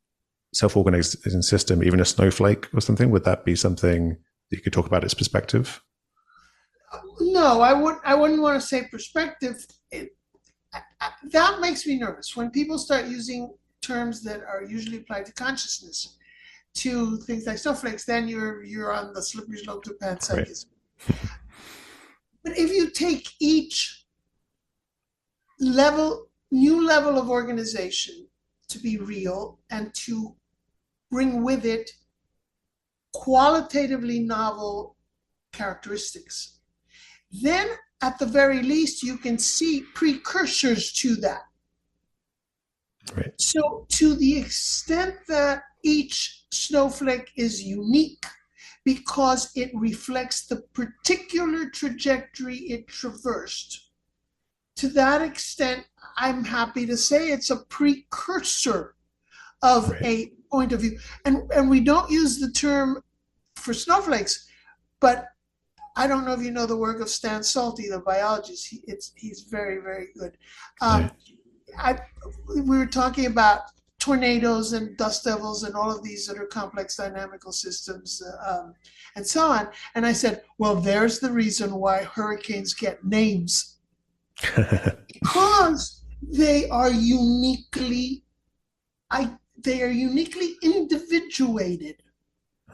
self-organizing system, even a snowflake or something, would that be something that you could talk about its perspective? No, I wouldn't want to say perspective. That makes me nervous when people start using terms that are usually applied to consciousness to things like snowflakes. Then you're on the slippery slope to panpsychism. Right. But if you take each new level of organization to be real and to bring with it qualitatively novel characteristics, then at the very least you can see precursors to that. Right. So to the extent that each snowflake is unique because it reflects the particular trajectory it traversed, to that extent, I'm happy to say it's a precursor of a point of view. And we don't use the term for snowflakes, but I don't know if you know the work of Stan Salty, the biologist. He's very, very good. We were talking about tornadoes and dust devils and all of these that are complex dynamical systems and so on. And I said, well, there's the reason why hurricanes get names. Because they are uniquely individuated.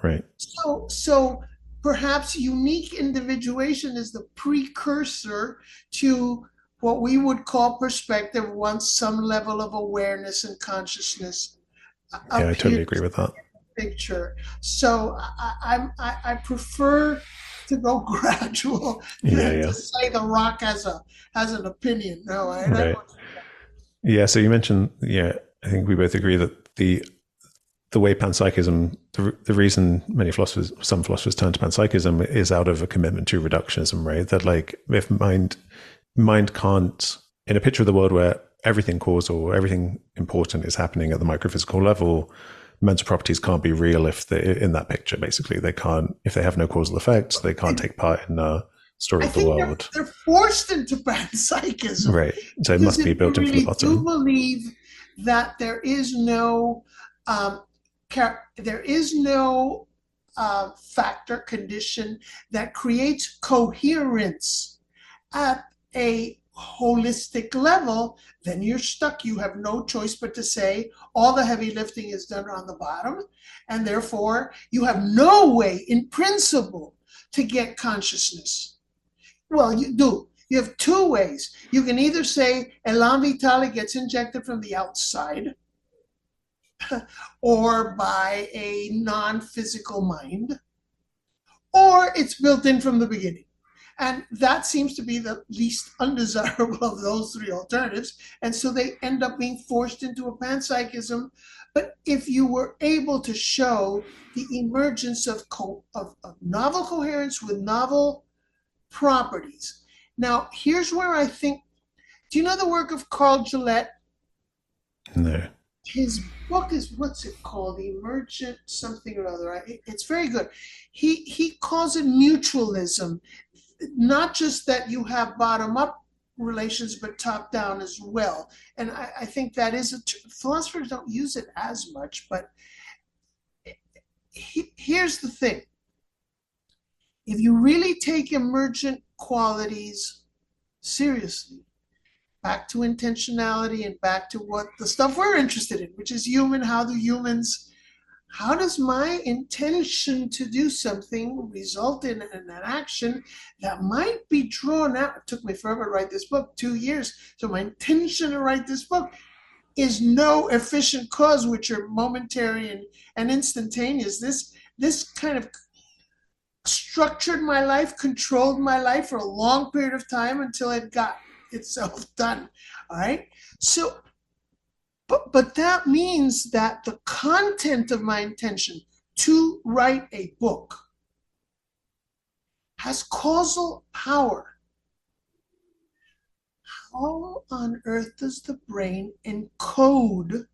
Right. So perhaps unique individuation is the precursor to what we would call perspective once some level of awareness and consciousness. Yeah, I totally agree with that. Picture. So I prefer to go gradual than to say the rock has an opinion. No, I don't. Yeah. So you mentioned, I think we both agree that the way panpsychism, the reason some philosophers turn to panpsychism is out of a commitment to reductionism, right? That like if mind can't, in a picture of the world where everything causal, everything important is happening at the microphysical level, mental properties can't be real if they're in that picture. Basically, they can't, if they have no causal effects, they can't take part in the story of the world. They're forced into panpsychism, right? So it must be built in from the bottom. I do believe that there is no factor condition that creates coherence at a holistic level, then you're stuck. You have no choice but to say all the heavy lifting is done on the bottom, and therefore you have no way in principle to get consciousness. Well, you do. You have two ways. You can either say elan vitale gets injected from the outside or by a non-physical mind, or it's built in from the beginning. And that seems to be the least undesirable of those three alternatives. And so they end up being forced into a panpsychism. But if you were able to show the emergence of novel coherence with novel properties. Now, here's where I think, do you know the work of Carl Gillette? No. His book is, what's it called? Emergent something or other. It's very good. He calls it mutualism. Not just that you have bottom-up relations, but top-down as well. And I think that is, philosophers don't use it as much, but here's the thing. If you really take emergent qualities seriously, back to intentionality and back to what the stuff we're interested in, which is human, how does my intention to do something result in an action that might be drawn out? It took me forever to write this book, 2 years. So my intention to write this book is no efficient cause, which are momentary and instantaneous. This kind of structured my life, controlled my life for a long period of time until it got itself done. All right. So, but that means that the content of my intention to write a book has causal power. How on earth does the brain encode,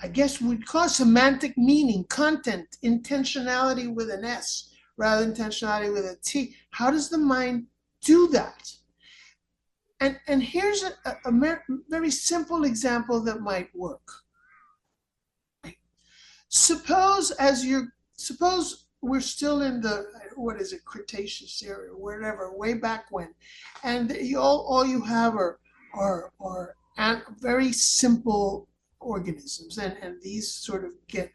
I guess we'd call semantic meaning, content, intentionality with an S rather than intentionality with a T? How does the mind do that? And here's a very simple example that might work. Suppose we're still in the, what is it, Cretaceous era, wherever, way back when, and all you have are very simple organisms, and these sort of get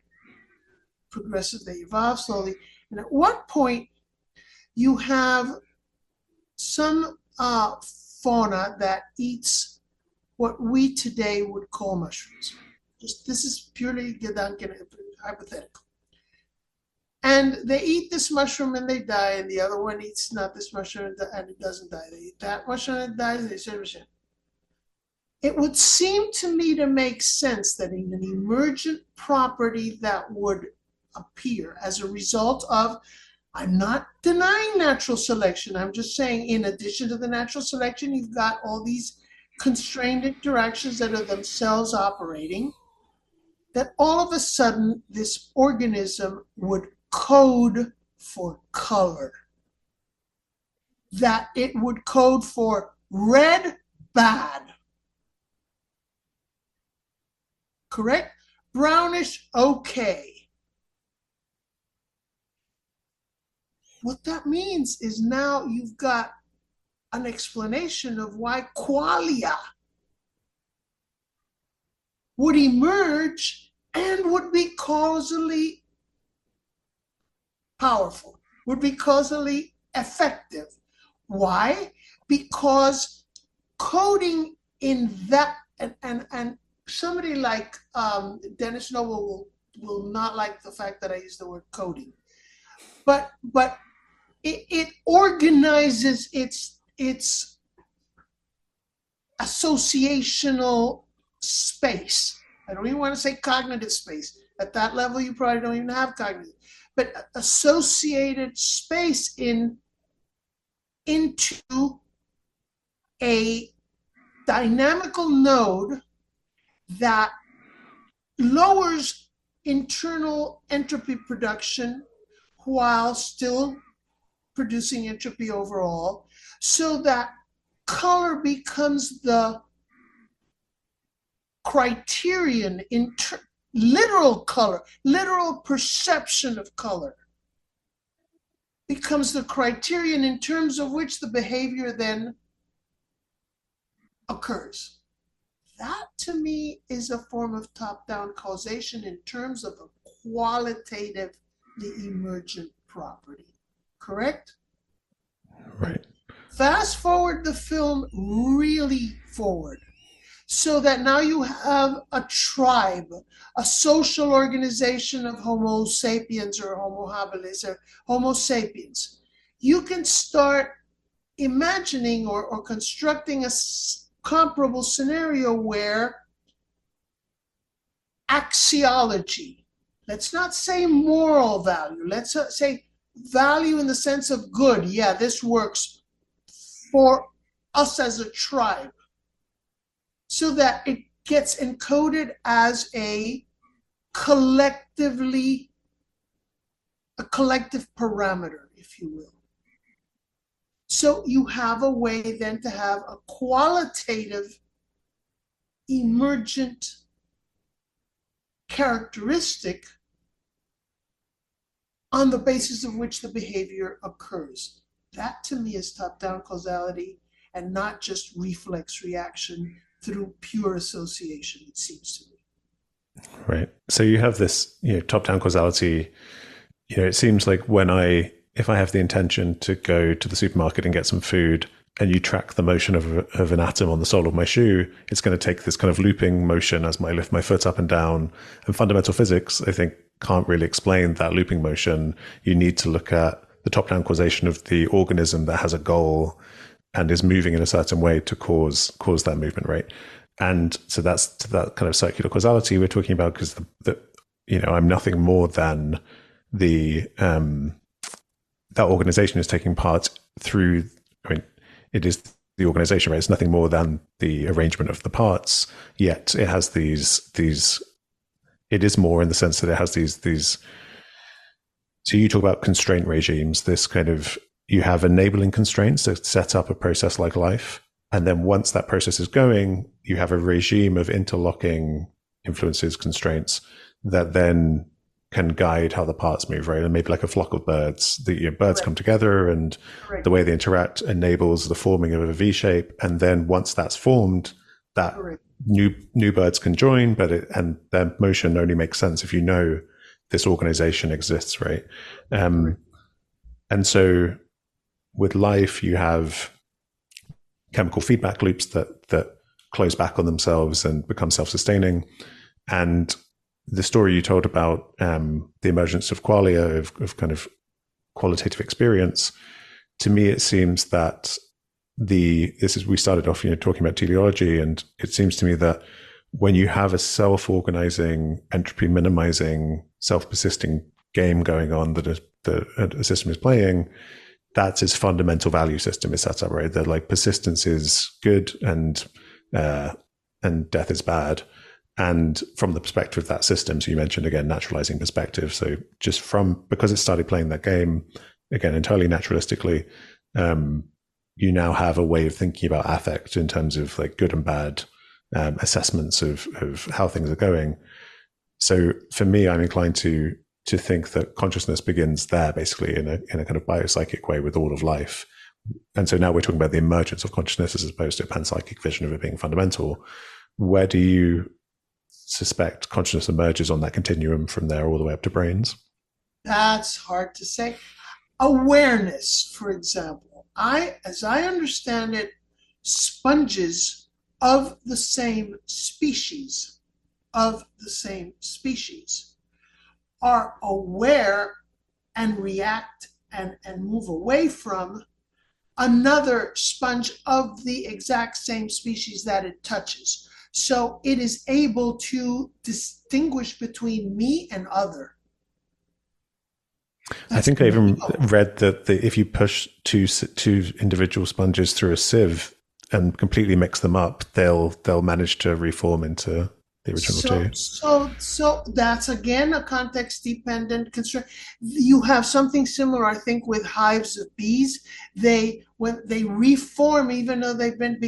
progressive, they evolve slowly, and at one point you have some fauna that eats what we today would call mushrooms. This is purely hypothetical. And they eat this mushroom and they die, and the other one eats not this mushroom and it doesn't die. They eat that mushroom and it dies, and they say, it would seem to me to make sense that in an emergent property that would appear as a result of, I'm not denying natural selection. I'm just saying, in addition to the natural selection, you've got all these constrained interactions that are themselves operating, that all of a sudden this organism would code for color. That it would code for red, bad. Correct? Brownish, okay. What that means is now you've got an explanation of why qualia would emerge and would be causally powerful, would be causally effective. Why? Because coding in that, and somebody like Dennis Noble will not like the fact that I use the word coding, but it organizes its associational space. I don't even want to say cognitive space. At that level, you probably don't even have cognitive, but associated space into a dynamical node that lowers internal entropy production while still producing entropy overall, so that color becomes the criterion, literal color, literal perception of color. becomes the criterion in terms of which the behavior then occurs. That to me is a form of top-down causation in terms of a qualitatively emergent property. Correct? Right. Fast forward the film really forward, so that now you have a tribe, a social organization of Homo sapiens or Homo habilis or Homo sapiens. You can start imagining or constructing a comparable scenario where axiology, let's not say moral value, let's say value in the sense of good. Yeah, this works for us as a tribe, so that it gets encoded as a collective parameter, if you will. So you have a way then to have a qualitative emergent characteristic on the basis of which the behavior occurs. That to me is top-down causality and not just reflex reaction through pure association, it seems to me. Right. So you have this, top-down causality. It seems like if I have the intention to go to the supermarket and get some food, and you track the motion of an atom on the sole of my shoe, it's going to take this kind of looping motion as I lift my foot up and down. And fundamental physics, I think, can't really explain that looping motion. You need to look at the top-down causation of the organism that has a goal and is moving in a certain way to cause that movement, right? And so that's that kind of circular causality we're talking about, because I'm nothing more than that organization is taking part through. It is the organization, right? It's nothing more than the arrangement of the parts. Yet it has these. It is more in the sense that it has these. So you talk about constraint regimes. This kind of, you have enabling constraints to set up a process like life. And then once that process is going, you have a regime of interlocking influences, constraints that then can guide how the parts move, right? And maybe like a flock of birds, the birds come together, and the way they interact enables the forming of a V shape. And then once that's formed, that new birds can join, and their motion only makes sense if you know this organization exists, right? And so with life, you have chemical feedback loops that close back on themselves and become self-sustaining. And the story you told about the emergence of qualia, of kind of qualitative experience, to me it seems that we started off talking about teleology, and it seems to me that when you have a self-organizing, entropy minimizing, self-persisting game going on that a system is playing, that's its fundamental value system is set up, right? That like persistence is good and death is bad. And from the perspective of that system, so you mentioned again naturalizing perspective. So just because it started playing that game again entirely naturalistically, you now have a way of thinking about affect in terms of like good and bad assessments of how things are going. So for me, I'm inclined to think that consciousness begins there, basically in a kind of biopsychic way with all of life. And so now we're talking about the emergence of consciousness as opposed to a panpsychic vision of it being fundamental. Where do you suspect consciousness emerges on that continuum from there all the way up to brains? That's hard to say. Awareness, for example. As I understand it, sponges of the same species are aware and react and move away from another sponge of the exact same species that it touches. So it is able to distinguish between me and other. I think I even read that if you push two individual sponges through a sieve and completely mix them up, they'll manage to reform into the original two. So that's again a context-dependent constraint. You have something similar, I think, with hives of bees. When they reform, even though they've been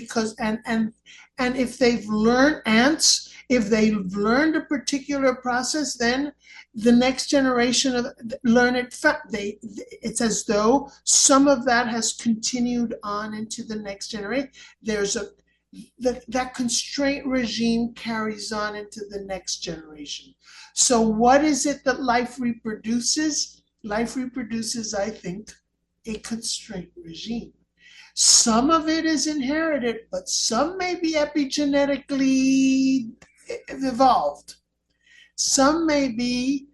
and if they've learned ants, If they've learned a particular process, then the next generation of learn it. It's as though some of that has continued on into the next generation. There's that constraint regime carries on into the next generation. So what is it that life reproduces? Life reproduces, I think, a constraint regime. Some of it is inherited, but some may be epigenetically evolved. Some may be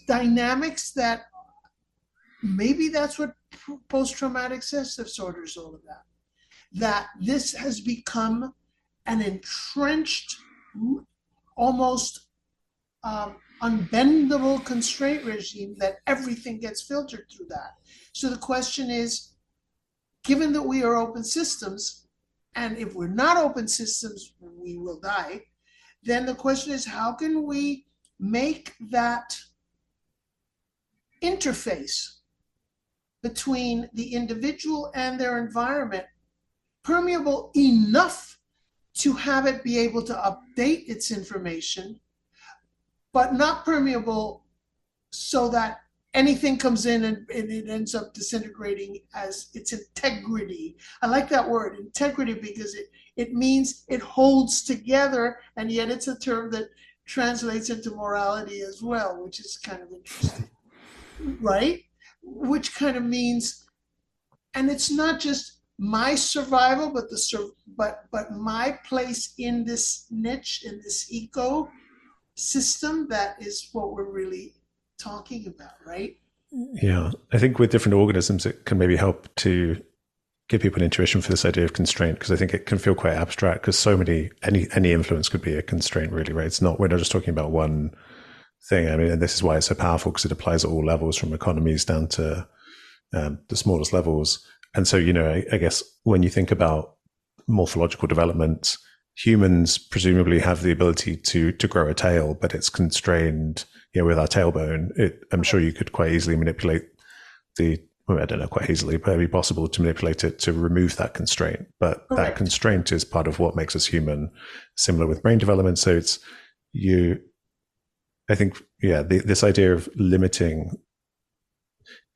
dynamics that maybe that's what post-traumatic stress disorder is all about. That this has become an entrenched, almost unbendable constraint regime that everything gets filtered through that. So the question is, given that we are open systems, and if we're not open systems, we will die, then the question is, how can we make that interface between the individual and their environment permeable enough to have it be able to update its information, but not permeable so that anything comes in and it ends up disintegrating as its integrity. I like that word, integrity, because it means it holds together, and yet it's a term that translates into morality as well, which is kind of interesting, right? Which kind of means, and it's not just my survival, but my place in this niche, in this ecosystem. That is what we're really talking about, right? Yeah, I think with different organisms, it can maybe help to give people an intuition for this idea of constraint, because I think it can feel quite abstract, because so many, any influence could be a constraint, really, right? We're not just talking about one thing. I mean, and this is why it's so powerful, because it applies at all levels, from economies down to the smallest levels. And so, I guess when you think about morphological development, humans presumably have the ability to grow a tail, but it's constrained, with our tailbone. I'm sure you could quite easily manipulate I don't know, quite easily, but it'd be possible to manipulate it to remove that constraint. But Correct. That constraint is part of what makes us human, similar with brain development. So I think, this idea of limiting,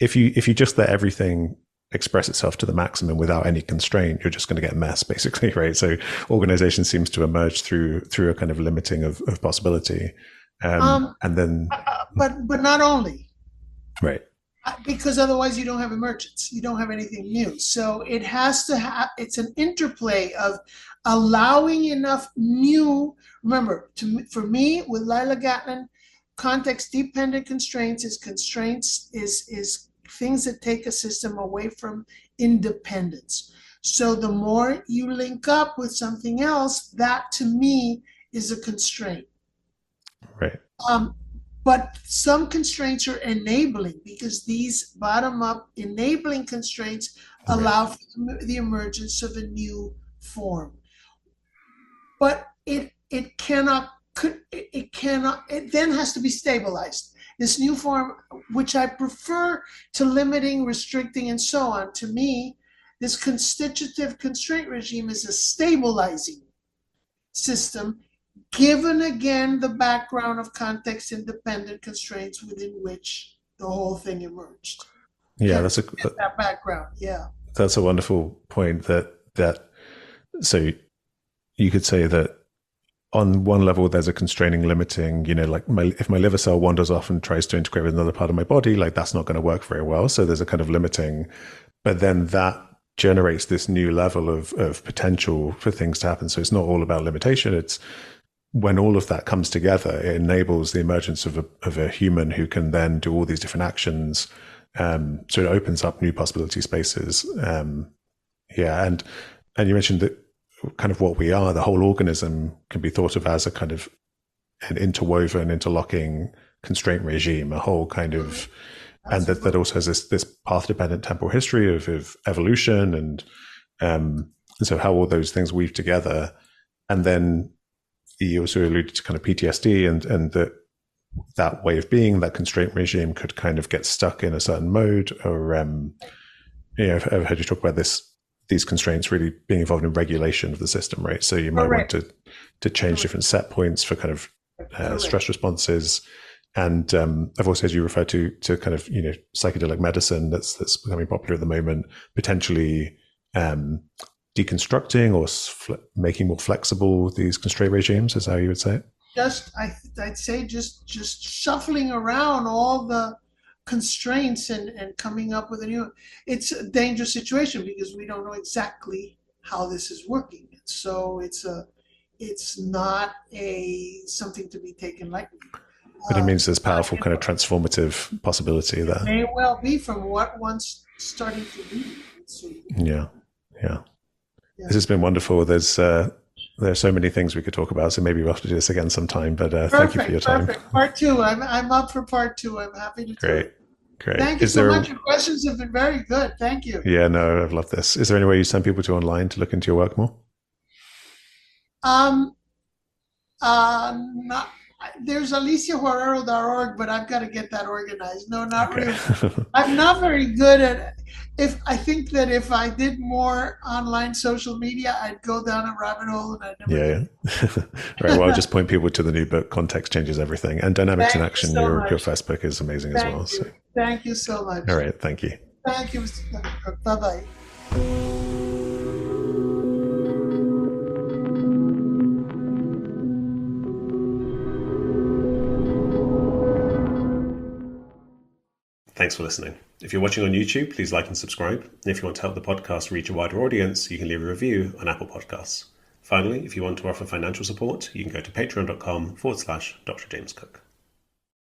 if you just let everything express itself to the maximum without any constraint, you're just going to get mess, basically, right? So organization seems to emerge through a kind of limiting of possibility. And then, but not only, right? Because otherwise you don't have emergence, you don't have anything new. So it has to have. It's an interplay of allowing enough new. Remember, for me, with Lila Gatlin, context-dependent constraints is things that take a system away from independence. So the more you link up with something else, that to me is a constraint. Right. But some constraints are enabling, because these bottom-up enabling constraints allow for the emergence of a new form. But it then has to be stabilized. This new form, which I prefer to limiting, restricting, and so on, to me, this constitutive constraint regime is a stabilizing system, given again the background of context-independent constraints within which the whole thing emerged. Yeah, that background. Yeah, that's a wonderful point. So you could say that on one level, there's a constraining, limiting. Like if my liver cell wanders off and tries to integrate with another part of my body, like that's not going to work very well. So there's a kind of limiting, but then that generates this new level of potential for things to happen. So it's not all about limitation. It's when all of that comes together, it enables the emergence of a human who can then do all these different actions. So it opens up new possibility spaces. And you mentioned that kind of what we are, the whole organism can be thought of as a kind of an interwoven, interlocking constraint regime, a whole kind of, and that also has this path-dependent temporal history of evolution, and so how all those things weave together. And then you also alluded to kind of PTSD and that way of being, that constraint regime could kind of get stuck in a certain mode, or I've heard you talk about this these constraints really being involved in regulation of the system, right? So you might want Correct. to change different set points for kind of Correct. stress responses. And I've also, as you refer to kind of, psychedelic medicine that's becoming popular at the moment, potentially deconstructing or making more flexible these constraint regimes, is how you would say it? I'd say just shuffling around all the constraints and coming up with a new. It's a dangerous situation because we don't know exactly how this is working. So it's not a something to be taken lightly. But it means there's powerful kind of transformative possibility there. It may well be from what one's starting to do. Yeah. This has been wonderful. There are so many things we could talk about, so maybe we'll have to do this again sometime. But thank you for your time. Perfect. Part two. I'm up for part two. I'm happy to do it. Great. Thank you so much. Your questions have been very good. Thank you. Yeah, no, I've loved this. Is there any way you send people to online to look into your work more? Not. There's aliciajuarrero.org, but I've got to get that organized. No, not really. I'm not very good at. I think that if I did more online social media, I'd go down a rabbit hole, and I'd never. Yeah. Right. Well, I'll just point people to the new book, Context Changes Everything, and Dynamics in Action. Your first book is amazing as well. So. Thank you so much. All right. Thank you. Thank you, Mr. Cook. Bye-bye. Thanks for listening. If you're watching on YouTube, please like and subscribe. And if you want to help the podcast reach a wider audience, you can leave a review on Apple Podcasts. Finally, if you want to offer financial support, you can go to patreon.com/Dr. James Cook.